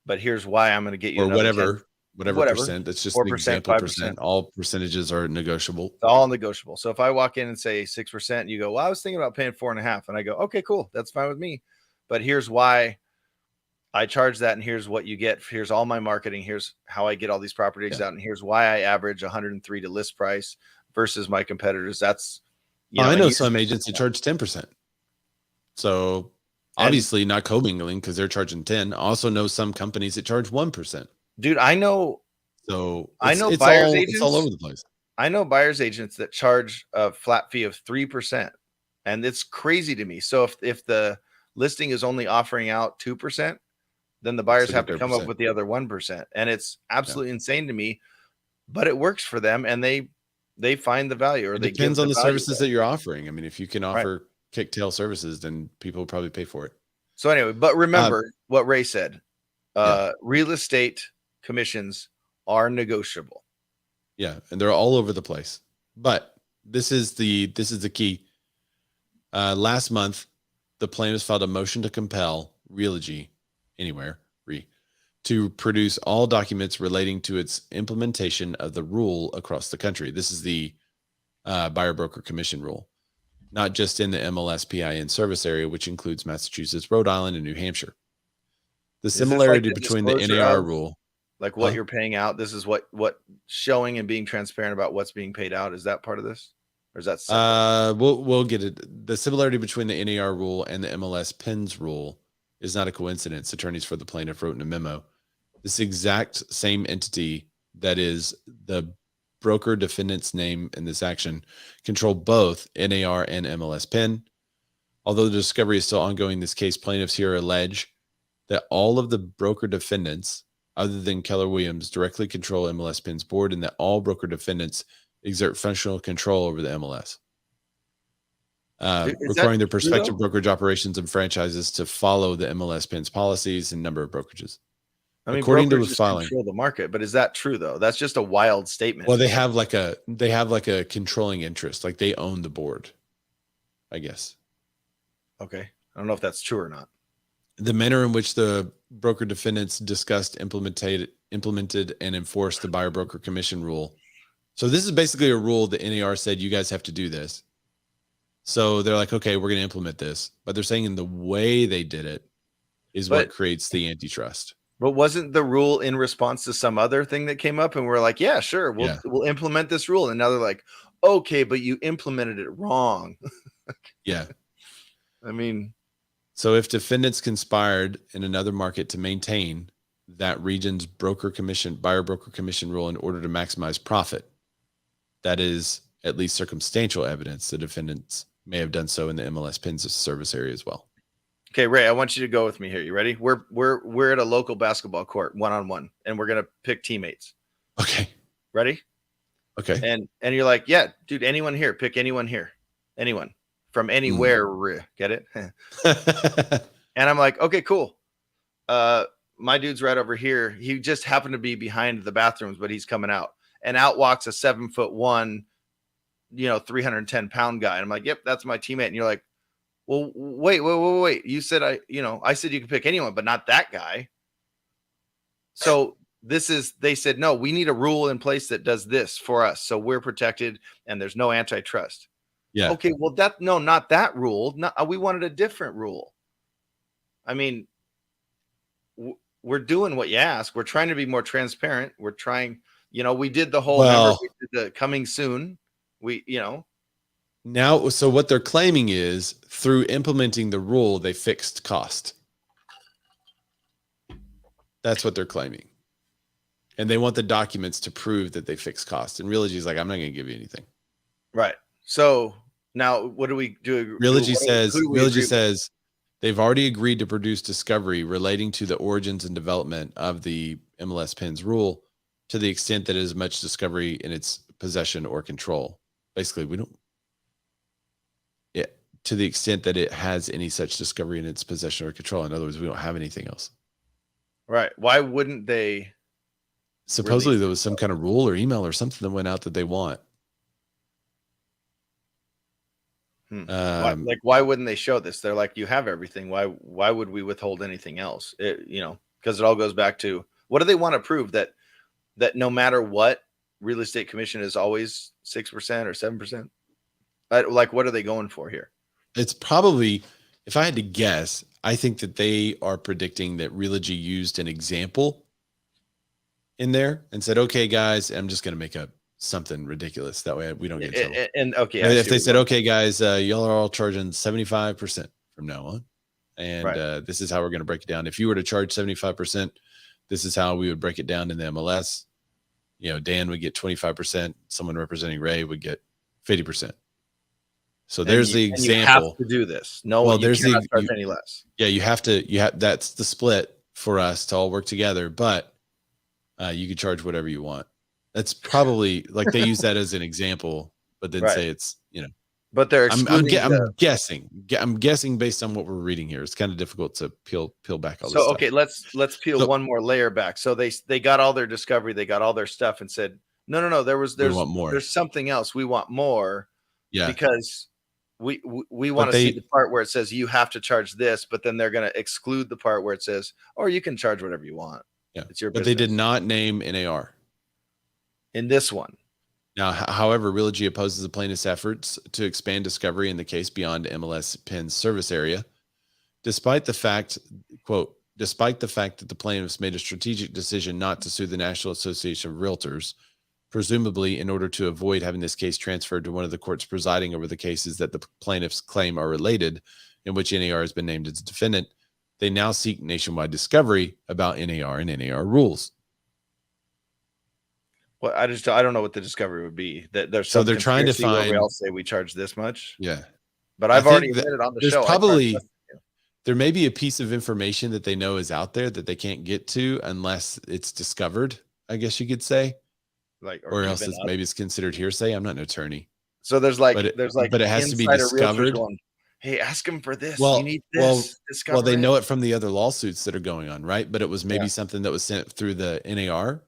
but here's why I'm going to get you," or whatever percent. That's just 4%, an example 5%. All percentages are negotiable. It's all negotiable. So if I walk in and say 6%, you go, well, I was thinking about paying 4.5%. And I go, okay, cool. That's fine with me. But here's why I charge that. And here's what you get. Here's all my marketing. Here's how I get all these properties out. And here's why I average 103 to list price versus my competitors. That's, I know some agents that charge 10%. So obviously not commingling because they're charging 10. I also know some companies that charge 1%. Dude, I know. So it's buyers agents. It's all over the place. I know buyers agents that charge a flat fee of 3%, and it's crazy to me. So if the listing is only offering out 2%, then the buyers So have get to their come up percent. with the other 1%. And it's absolutely insane to me, but it works for them, and they find the value, or It they depends give on the value services back. that you're offering. I mean, if you can Right. offer kick-tail services, then people will probably pay for it. So anyway, but remember what Ray said. Yeah. Real estate commissions are negotiable. Yeah, and they're all over the place. But this is the key. Last month, the plaintiffs filed a motion to compel Realogy Anywhere to produce all documents relating to its implementation of the rule across the country. This is the buyer broker commission rule, not just in the MLS PIN service area, which includes Massachusetts, Rhode Island, and New Hampshire. The Is this similarity like the between the disclosure NAR of, rule, like what Huh? you're paying out. This is what showing and being transparent about what's being paid out. Is that part of this, or is that separate? we'll get it. The similarity between the NAR rule and the MLS PINs rule is not a coincidence. Attorneys for the plaintiff wrote in a memo. This exact same entity that is the broker defendant's name in this action control both NAR and MLS PIN. Although the discovery is still ongoing in this case, plaintiffs here allege that all of the broker defendants, other than Keller Williams, directly control MLS PIN's board, and that all broker defendants exert functional control over the MLS, requiring their prospective brokerage operations and franchises to follow the MLS PIN's policies and number of brokerages. I mean, according to the brokerages filing, control the market, but is that true though? That's just a wild statement. well, they have like a controlling interest, like they own the board, I guess. Okay, I don't know if that's true or not. The manner in which the broker defendants discussed, implemented, and enforced the buyer broker commission rule. So this is basically a rule that NAR said, you guys have to do this. So they're like, okay, we're going to implement this. But they're saying in the way they did it is what creates the antitrust. But wasn't the rule in response to some other thing that came up? And we're like, yeah, sure, we'll implement this rule. And now they're like, okay, but you implemented it wrong. Yeah. I mean, so if defendants conspired in another market to maintain that region's buyer broker commission rule in order to maximize profit, that is at least circumstantial evidence the defendants may have done so in the MLS PINs service area as well. Okay, Ray, I want you to go with me here. You ready? We're at a local basketball court, one-on-one, and we're gonna pick teammates. Okay. Ready? Okay. And you're like, yeah, dude, anyone here, pick anyone here. Anyone from anywhere. Get it? And I'm like, okay, cool. My dude's right over here. He just happened to be behind the bathrooms, but he's coming out. And out walks a 7'1", 310-pound guy. And I'm like, yep, that's my teammate. And you're like, well, wait. You said I said you could pick anyone, but not that guy. So they said, no, we need a rule in place that does this for us. So we're protected and there's no antitrust. Yeah. Okay. Well, not that rule. No, we wanted a different rule. I mean, we're doing what you ask. We're trying to be more transparent. We're trying, we did the whole, we did the coming soon. Now, so what they're claiming is through implementing the rule, they fixed cost. That's what they're claiming. And they want the documents to prove that they fixed cost. And Realogy is like, I'm not going to give you anything. Right. So now what do we do? Realogy says they've already agreed to produce discovery relating to the origins and development of the MLS PINs rule to the extent that it is much discovery in its possession or control. Basically, to the extent that it has any such discovery in its possession or control. In other words, we don't have anything else. Right. Why wouldn't they? Supposedly there was some kind of rule or email or something that went out that they want. Why wouldn't they show this? They're like, you have everything. Why would we withhold anything else? Because it all goes back to, what do they want to prove? That no matter what, real estate commission is always 6% or 7%. Like, what are they going for here? It's probably, if I had to guess, I think that they are predicting that Realogy used an example in there and said, okay, guys, I'm just going to make up something ridiculous. That way we don't get in trouble. And okay. If they said, okay, guys, y'all are all charging 75% from now on. And this is how we're going to break it down. If you were to charge 75%, this is how we would break it down in the MLS. Dan would get 25%. Someone representing Ray would get 50%. So there's the example. You have to do this. No, well, there's cannot charge any less. Yeah, you have to. That's the split for us to all work together, but you can charge whatever you want. That's probably like they use that as an example, but then say it's, you know, but they're excluding I'm guessing based on what we're reading here. It's kind of difficult to peel back all this stuff. Okay, let's peel one more layer back. So they got all their discovery, they got all their stuff and said, no, there's something else. We want more. Yeah. Because we want to see the part where it says you have to charge this, but then they're going to exclude the part where it says, or you can charge whatever you want. Yeah. It's your business. But they did not name NAR in this one. Now, however, Realogy opposes the plaintiff's efforts to expand discovery in the case beyond MLS PIN's service area, despite the fact, quote, despite the fact that the plaintiffs made a strategic decision not to sue the National Association of Realtors, presumably in order to avoid having this case transferred to one of the courts presiding over the cases that the plaintiffs claim are related, in which NAR has been named as a defendant. They now seek nationwide discovery about NAR and NAR rules. Well, I don't know what the discovery would be. That there's so they're trying to find. We all say we charge this much. Yeah, but I've already said it on the show. Probably there may be a piece of information that they know is out there that they can't get to unless it's discovered. I guess you could say, or else maybe it's considered hearsay. I'm not an attorney, so but it has to be discovered. Going, hey, ask him for this. Well, you need this. Well, they know it from the other lawsuits that are going on, right? But it was maybe something that was sent through the NAR.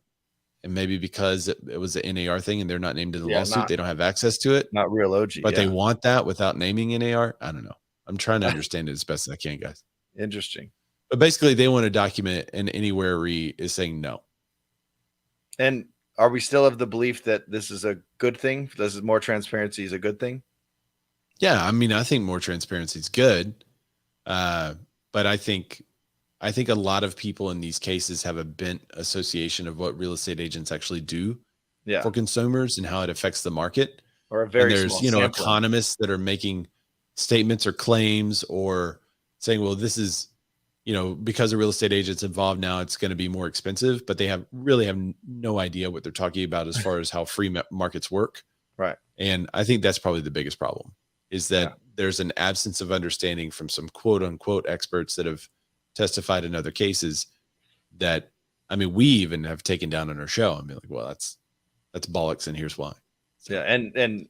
And maybe because it was an NAR thing and they're not named in the lawsuit, they don't have access to it. Not Realogy. But they want that without naming NAR. I don't know. I'm trying to understand it as best as I can, guys. Interesting. But basically, they want to document, and anywhere Re is saying no. And are we still of the belief that this is a good thing? This is more transparency is a good thing? Yeah, I mean, I think more transparency is good. But I think a lot of people in these cases have a bent association of what real estate agents actually do for consumers and how it affects the market. Or a very there's, economists that are making statements or claims or saying, well, this is, because a real estate agent's involved now, it's going to be more expensive, but they really have no idea what they're talking about as far as how free markets work. Right. And I think that's probably the biggest problem is that there's an absence of understanding from some quote unquote experts that have testified in other cases that, I mean, we even have taken down on our show and be like, well, that's bollocks. And here's why. So. Yeah. And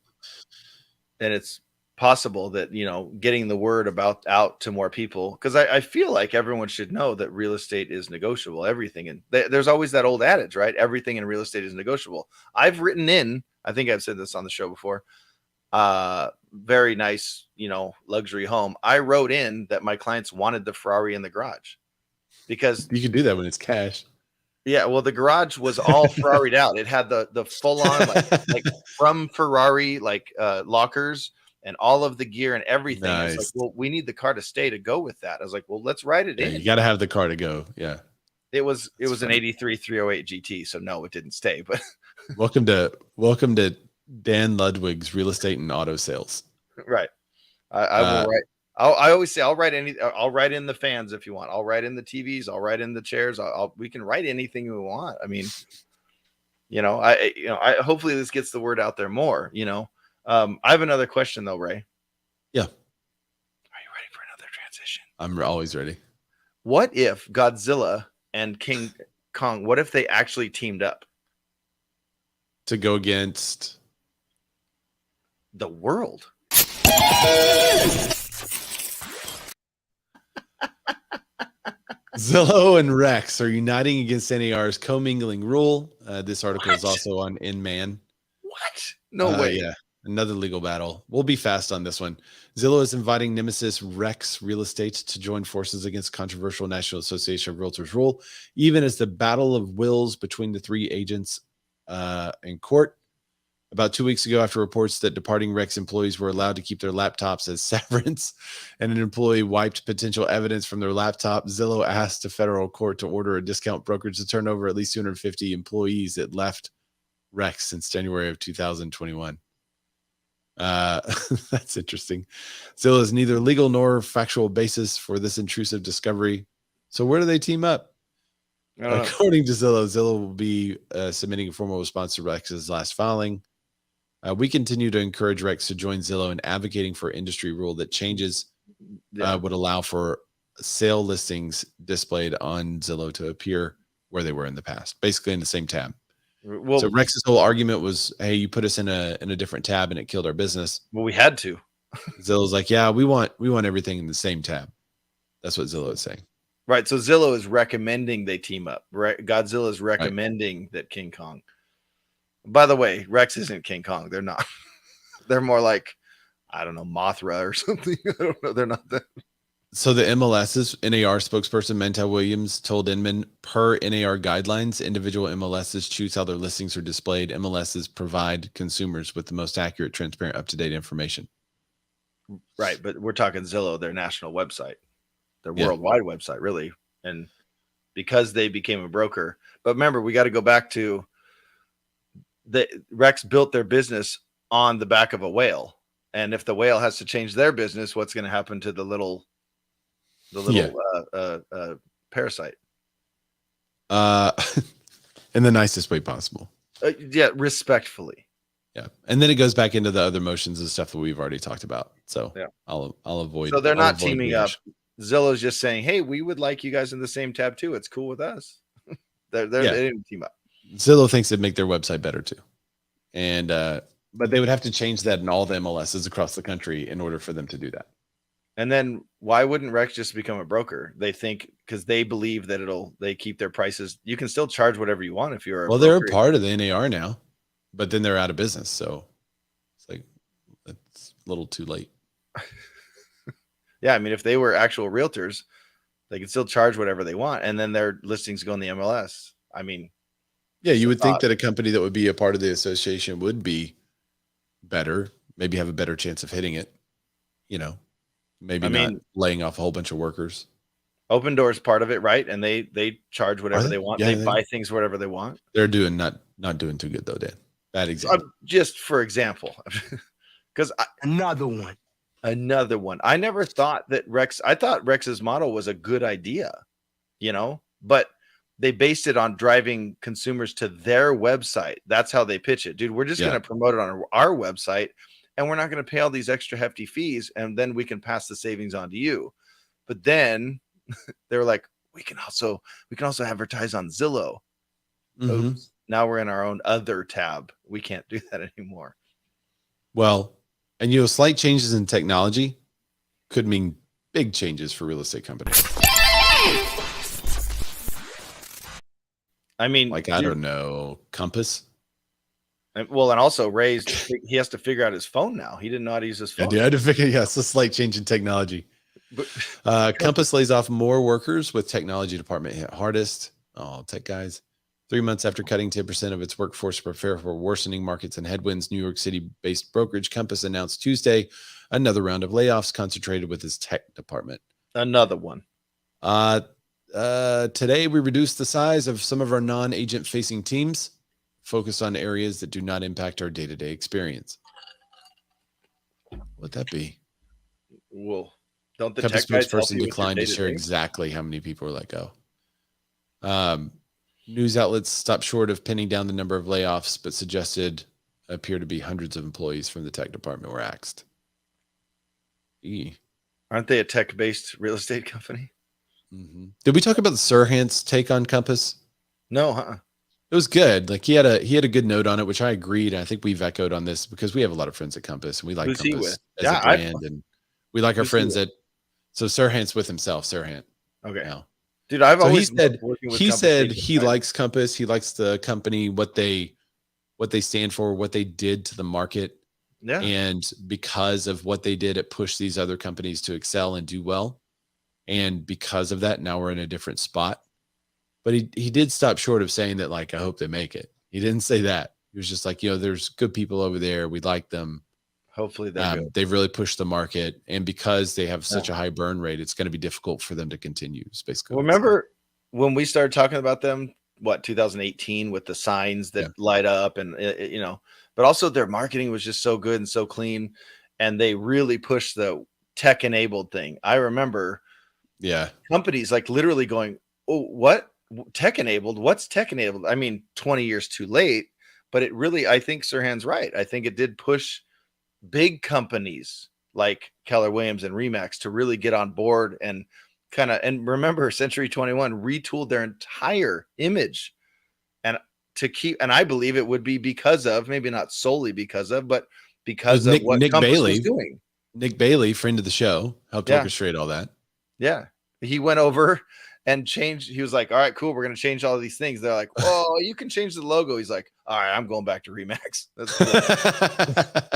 it's possible that, getting the word out to more people, because I feel like everyone should know that real estate is negotiable, everything. And there's always that old adage, right? Everything in real estate is negotiable. I've written in, I think I've said this on the show before, very nice, luxury home. I wrote in that my clients wanted the Ferrari in the garage because you can do that when it's cash. Yeah. Well, the garage was all Ferrari'd out. It had the full on, like from Ferrari, lockers and all of the gear and everything. Nice. It's like, well, we need the car to stay to go with that. I was like, well, let's write it in. You got to have the car to go. Yeah. It was an 83 308 GT. So no, it didn't stay, but welcome to Dan Ludwig's real estate and auto sales. Right. I will write. I always say I'll write I'll write in the fans if you want. I'll write in the TVs. I'll write in the chairs. We can write anything we want. I mean, I hopefully this gets the word out there more. I have another question though, Ray. Yeah. Are you ready for another transition? I'm always ready. What if Godzilla and King Kong? What if they actually teamed up to go against the world? Zillow and Rex are uniting against NAR's commingling rule. This article is also on Inman. What? No way. Yeah, another legal battle. We'll be fast on this one. Zillow is inviting nemesis Rex Real Estate to join forces against controversial National Association of Realtors rule, even as the battle of wills between the three agents in court. About 2 weeks ago, after reports that departing Rex employees were allowed to keep their laptops as severance and an employee wiped potential evidence from their laptop, Zillow asked a federal court to order a discount brokerage to turn over at least 250 employees that left Rex since January of 2021. That's interesting. Zillow has neither legal nor factual basis for this intrusive discovery. So where do they team up? According to Zillow, Zillow will be submitting a formal response to Rex's last filing. We continue to encourage Rex to join Zillow in advocating for industry rule that changes would allow for sale listings displayed on Zillow to appear where they were in the past, basically in the same tab. Well, so Rex's whole argument was, hey, you put us in a different tab and it killed our business. well, we had to. Zillow's like, yeah, we want everything in the same tab. That's what Zillow is saying. Right. So Zillow is recommending they team up. Right. Godzilla is recommending that King Kong. By the way, Rex isn't King Kong. They're not. They're more like, I don't know, Mothra or something. I don't know. They're not that. So the MLS's NAR spokesperson Mantel Williams told Inman, per NAR guidelines, individual MLSs choose how their listings are displayed. MLSs provide consumers with the most accurate, transparent, up-to-date information. Right. But we're talking Zillow, their national website, their worldwide website, really. And because they became a broker. But remember, we got to go back to Rex built their business on the back of a whale. And if the whale has to change their business, what's going to happen to the little parasite? In the nicest way possible. Yeah, respectfully. Yeah. And then it goes back into the other motions and stuff that we've already talked about. So yeah, I'll avoid. So they're not teaming up. Zillow's just saying, hey, we would like you guys in the same tab too. It's cool with us. They didn't team up. Zillow thinks it'd make their website better too. And but they would have to change that in all the MLSs across the country in order for them to do that. And then why wouldn't Rex just become a broker? They think because they believe that they keep their prices. You can still charge whatever you want if you're a broker. They're a part of the NAR now, but then they're out of business. So it's like, it's a little too late. Yeah. I mean, if they were actual realtors, they could still charge whatever they want. And then their listings go in the MLS. I mean, yeah, you would think that a company that would be a part of the association would be better, maybe have a better chance of hitting it, maybe not laying off a whole bunch of workers. Opendoor is part of it, right? And they charge whatever they want. Yeah, they buy things whatever they want. They're doing not doing too good though, Dan. Bad example. Just for example, because another one. I never thought that I thought Rex's model was a good idea, but they based it on driving consumers to their website. That's how they pitch it. Dude, we're just going to promote it on our website and we're not going to pay all these extra hefty fees. And then we can pass the savings on to you. But then they were like, we can also advertise on Zillow. Mm-hmm. Oops, now we're in our own other tab. We can't do that anymore. Well, and slight changes in technology could mean big changes for real estate companies. I mean, I don't know, Compass. Well, and also Ray's, he has to figure out his phone now. He didn't know how to use his phone. Yeah, I had to figure. It's a slight change in technology. Compass lays off more workers with technology department hit hardest. Oh, tech guys. 3 months after cutting 10% of its workforce to prepare for worsening markets and headwinds, New York City-based brokerage Compass announced Tuesday another round of layoffs concentrated with its tech department. Another one. Today, we reduced the size of some of our non-agent facing teams, focused on areas that do not impact our day-to-day experience. What'd that be? Well, don't the Compass tech guys spokesperson declined to share exactly how many people were let go. News outlets stopped short of pinning down the number of layoffs, but suggested appear to be hundreds of employees from the tech department were axed. Aren't they a tech-based real estate company? Mm-hmm. Did we talk about the Sirhan's take on Compass? No, It was good. Like he had a good note on it, which I agreed. And I think we've echoed on this because we have a lot of friends at Compass and we like Compass as a brand, and we like our friends at. So Sirhan's with himself, Sirhan. Okay, now. Dude, I've always said he likes Compass. He likes the company, what they stand for, what they did to the market. Yeah, and because of what they did, it pushed these other companies to excel and do well. And because of that, now we're in a different spot. But he did stop short of saying that, like, I hope they make it. He didn't say that. He was just like, there's good people over there. We like them. Hopefully they've really pushed the market. And because they have such a high burn rate, it's going to be difficult for them to continue. Basically. Remember when we started talking about them, 2018 with the signs that light up and, but also their marketing was just so good and so clean. And they really pushed the tech enabled thing. I remember companies like literally going, oh, what? Tech enabled? What's tech enabled? I mean, 20 years too late, but it really, I think Sirhan's right. I think it did push big companies like Keller Williams and Remax to really get on board and and remember, Century 21 retooled their entire image, and I believe it would be because of, maybe not solely because of, but because of what Nick Compass Bailey was doing. Nick Bailey, friend of the show, helped orchestrate all that. Yeah, he went over and changed. He was like, "All right, cool. We're going to change all of these things." They're like, "Oh, you can change the logo." He's like, "All right, I'm going back to Remax." That's cool.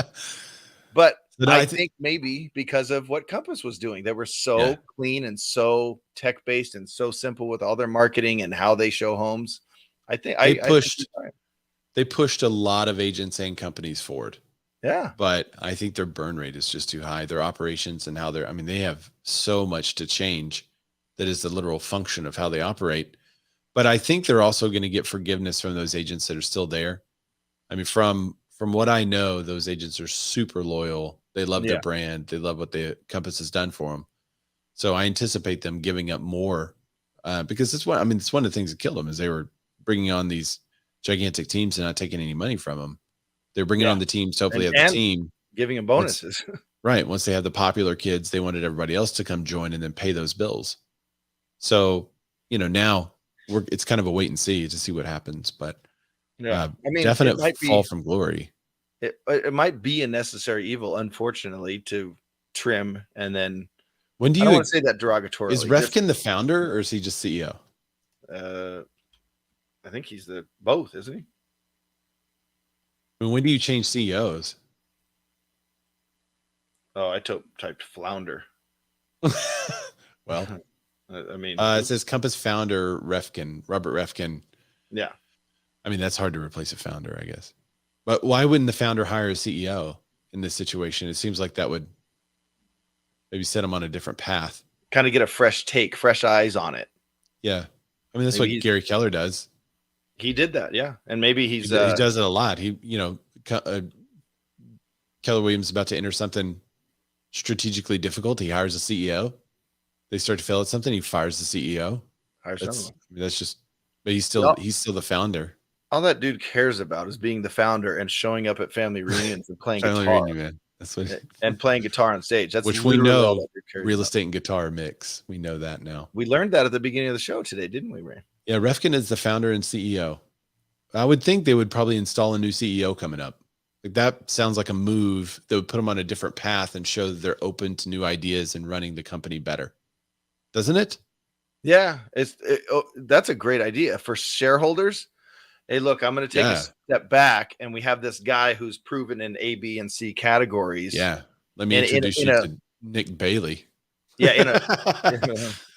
But I think maybe because of what Compass was doing, they were so clean and so tech based and so simple with all their marketing and how they show homes. I think they pushed a lot of agents and companies forward. Yeah. But I think their burn rate is just too high. Their operations and how they have so much to change that is the literal function of how they operate. But I think they're also going to get forgiveness from those agents that are still there. I mean, from what I know, those agents are super loyal. They love their brand. They love what the Compass has done for them. So I anticipate them giving up more because it's one of the things that killed them is they were bringing on these gigantic teams and not taking any money from them. They're bringing on the teams, hopefully have the team. Giving them bonuses. Once they had the popular kids, they wanted everybody else to come join and then pay those bills. So, now it's kind of a wait and see to see what happens. But definite fall from glory. It might be a necessary evil, unfortunately, to trim. And then when do you I don't want to say that derogatorily. Is Refkin the founder or is he just CEO? I think he's both, isn't he? I mean, when do you change CEOs? Oh, I typed flounder. Well, I mean, it says Compass founder Robert Refkin. Yeah. I mean, that's hard to replace a founder, I guess. But why wouldn't the founder hire a CEO in this situation? It seems like that would maybe set him on a different path. Kind of get a fresh take, fresh eyes on it. Yeah. I mean, that's what Gary Keller does. He did that, yeah. And maybe he does it a lot. Keller Williams is about to enter something strategically difficult. He hires a CEO. They start to fail at something. He fires the CEO. That's just, but he's still the founder. All that dude cares about is being the founder and showing up at family reunions and playing guitar. Reunion, man. That's what, and playing guitar on stage. That's which we know real estate and guitar mix. We know that now. We learned that at the beginning of the show today, didn't we, Ray? Yeah, Refkin is the founder and CEO. I would think they would probably install a new CEO coming up. Like that sounds like a move that would put them on a different path and show that they're open to new ideas and running the company better. Doesn't it? Yeah, that's a great idea for shareholders. Hey, look, I'm going to take a step back, and we have this guy who's proven in A, B, and C categories. Yeah, let me introduce you to Nick Bailey. Yeah,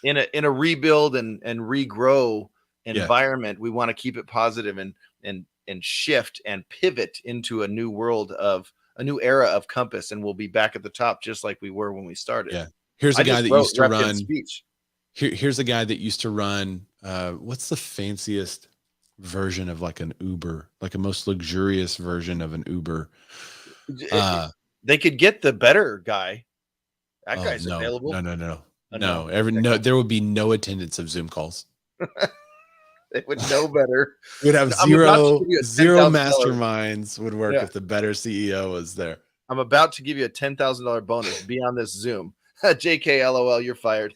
in a rebuild and regrow environment, we want to keep it positive and shift and pivot into a new world of a new era of Compass, and we'll be back at the top just like we were when we started. Yeah, here's a guy that used to run. Here's a guy that used to run. What's the fanciest version of like an Uber, like a most luxurious version of an Uber? They could get the better guy. That guy's available. No. There would be no attendance of Zoom calls. They would know better. We'd have zero masterminds would work if the better CEO was there. I'm about to give you a $10,000 bonus. Be on this Zoom. JK, LOL, you're fired.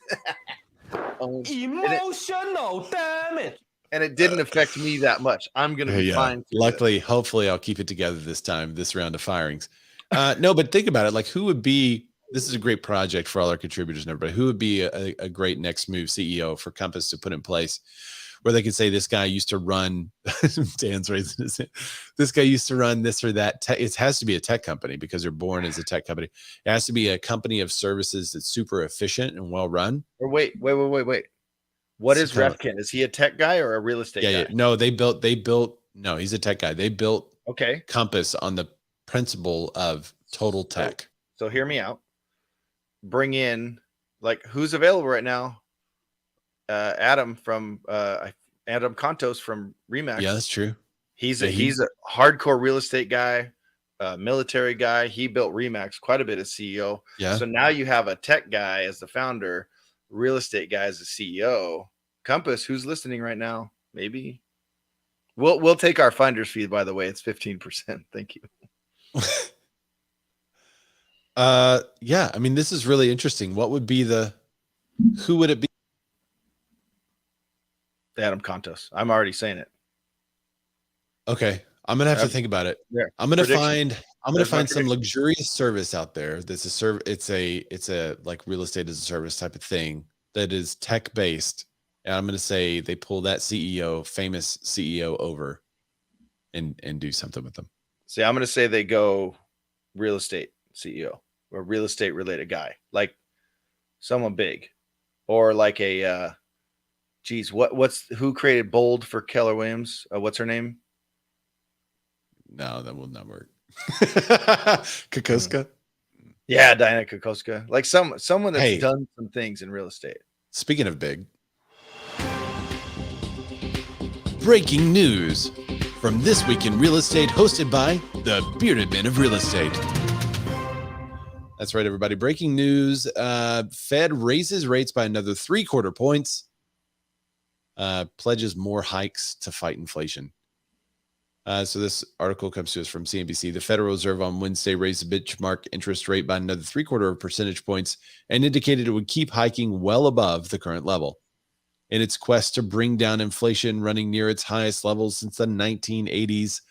Emotional damage. And it didn't affect me that much. I'm going to be fine. Luckily, hopefully I'll keep it together this round of firings. No, but think about it. Like who would be, this is a great project for all our contributors and everybody. Who would be a great next move CEO for Compass to put in place where they could say this guy used to run, Dan's raising his hand. This guy used to run this or that. It has to be a tech company because they're born as a tech company. It has to be a company of services that's super efficient and well run. Or wait. What is Refkin? Is he a tech guy or a real estate guy? Yeah. No, they built, no, he's a tech guy. They built Compass on the principle of total tech. So hear me out. Bring in, like, who's available right now? Adam Contos from Remax. Yeah, that's true. He's a hardcore real estate guy, military guy. He built Remax quite a bit as CEO. Yeah. So now you have a tech guy as the founder, real estate guy as the CEO. Compass, who's listening right now? Maybe we'll take our finder's fee. By the way, it's 15%. Thank you. Yeah. I mean, this is really interesting. What would be who would it be? Adam Contos. I'm already saying it. Okay. I'm gonna have to think about it. There. I'm gonna Prediction. find some luxurious service out there that's it's a like real estate as a service type of thing that is tech based. And I'm gonna say they pull that famous CEO over and do something with them. See, I'm going to say they go real estate CEO or real estate related guy, like someone big, or like a who created Bold for Keller Williams? What's her name? No, that will not work. Kokoska. Yeah, Diana Kokoska. Like someone that's done some things in real estate. Speaking of big, Breaking news from This Week in Real Estate, hosted by the Bearded Men of Real Estate. that's right, everybody. Breaking news: Fed raises rates by another 3/4 points. Pledges more hikes to fight inflation. So this article comes to us from CNBC. The Federal Reserve on Wednesday raised the benchmark interest rate by another 3/4 percentage points and indicated it would keep hiking well above the current level. In its quest to bring down inflation running near its highest levels since the 1980s,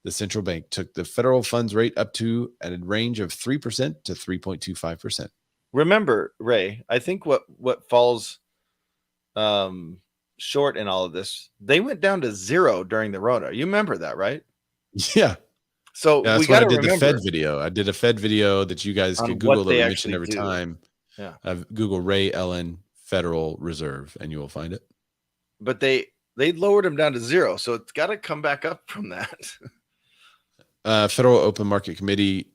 the central bank took the federal funds rate up to a range of 3% to 3.25%. Remember, Ray, I think what falls short in all of this, they went down to 0 during the Rona. You remember that, right? Yeah. So that's we why I got to did remember the Fed video. I did a Fed video that you guys could Google that we mention every time. Yeah. Google Ray Ellen Federal Reserve and you will find it. But they lowered them down to 0, so it's got to come back up from that. Federal Open Market Committee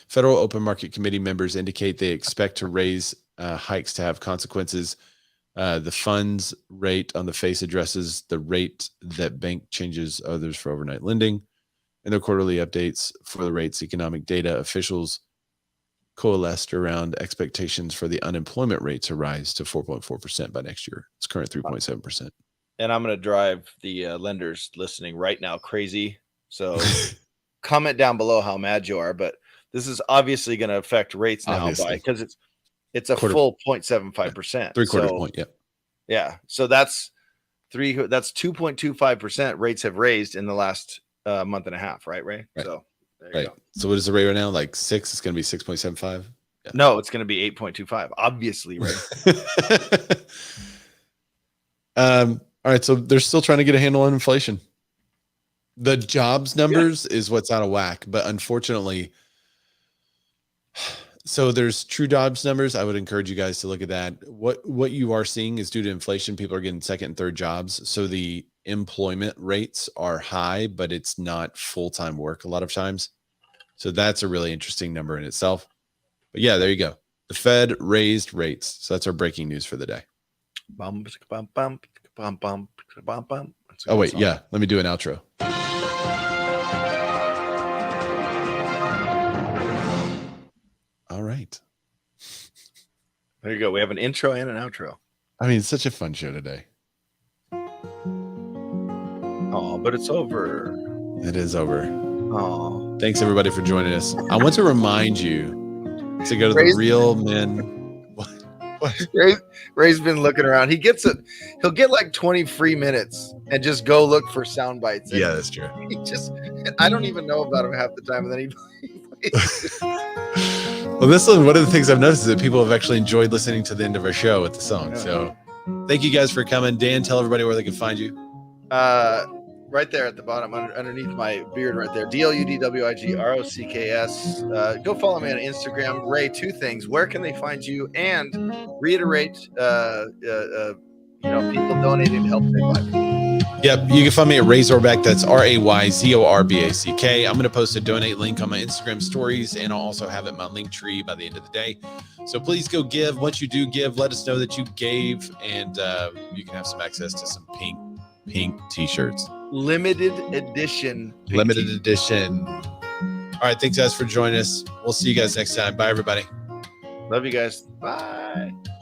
Federal Open Market Committee members indicate they expect to raise hikes to have consequences. The funds rate on the face addresses the rate that bank changes others for overnight lending. In their quarterly updates for the rates economic data, officials coalesced around expectations for the unemployment rate to rise to 4.4% by next year. It's current 3.7%. And I'm going to drive the lenders listening right now crazy. So comment down below how mad you are, but this is obviously going to affect rates now because it's a full 0.75%. 3/4 point. Yeah. Yeah. So that's 2.25% rates have raised in the last month and a half. Right, Ray? Right. So there you go. So what is the rate right now? Like 6? It's going to be 6.75. Yeah. No, it's going to be 8.25. Obviously, Ray. All right. So they're still trying to get a handle on inflation. The jobs numbers is what's out of whack, but unfortunately, so there's true jobs numbers. I would encourage you guys to look at that. What you are seeing is due to inflation, people are getting second and third jobs. So the employment rates are high, but it's not full-time work a lot of times. So that's a really interesting number in itself. But yeah, there you go. The Fed raised rates. So that's our breaking news for the day. Oh, wait. Yeah. Let me do an outro. All right. There you go. We have an intro and an outro. I mean, it's such a fun show today. Oh, but it's over. It is over. Oh, thanks everybody for joining us. I want to remind you to go to the Real Men. What? Ray's been looking around. He'll get like 20 free minutes and just go look for sound bites. Yeah, that's true. I don't even know about him half the time. And then he Well, this is one of the things I've noticed is that people have actually enjoyed listening to the end of our show with the song. So thank you guys for coming. Dan, tell everybody where they can find you. Right there at the bottom, underneath my beard right there, DLUDWIGROCKS. Go follow me on Instagram. Ray, two things. Where can they find you? And reiterate, people donating to help save lives. Yep, you can find me at Razorback. That's RAYZORBACK. I'm going to post a donate link on my Instagram stories, and I'll also have it in my link tree by the end of the day. So please go give. Once you do give, let us know that you gave, and you can have some access to some pink t-shirts. Limited edition. All right, thanks guys for joining us. We'll see you guys next time. Bye, everybody. Love you guys. Bye.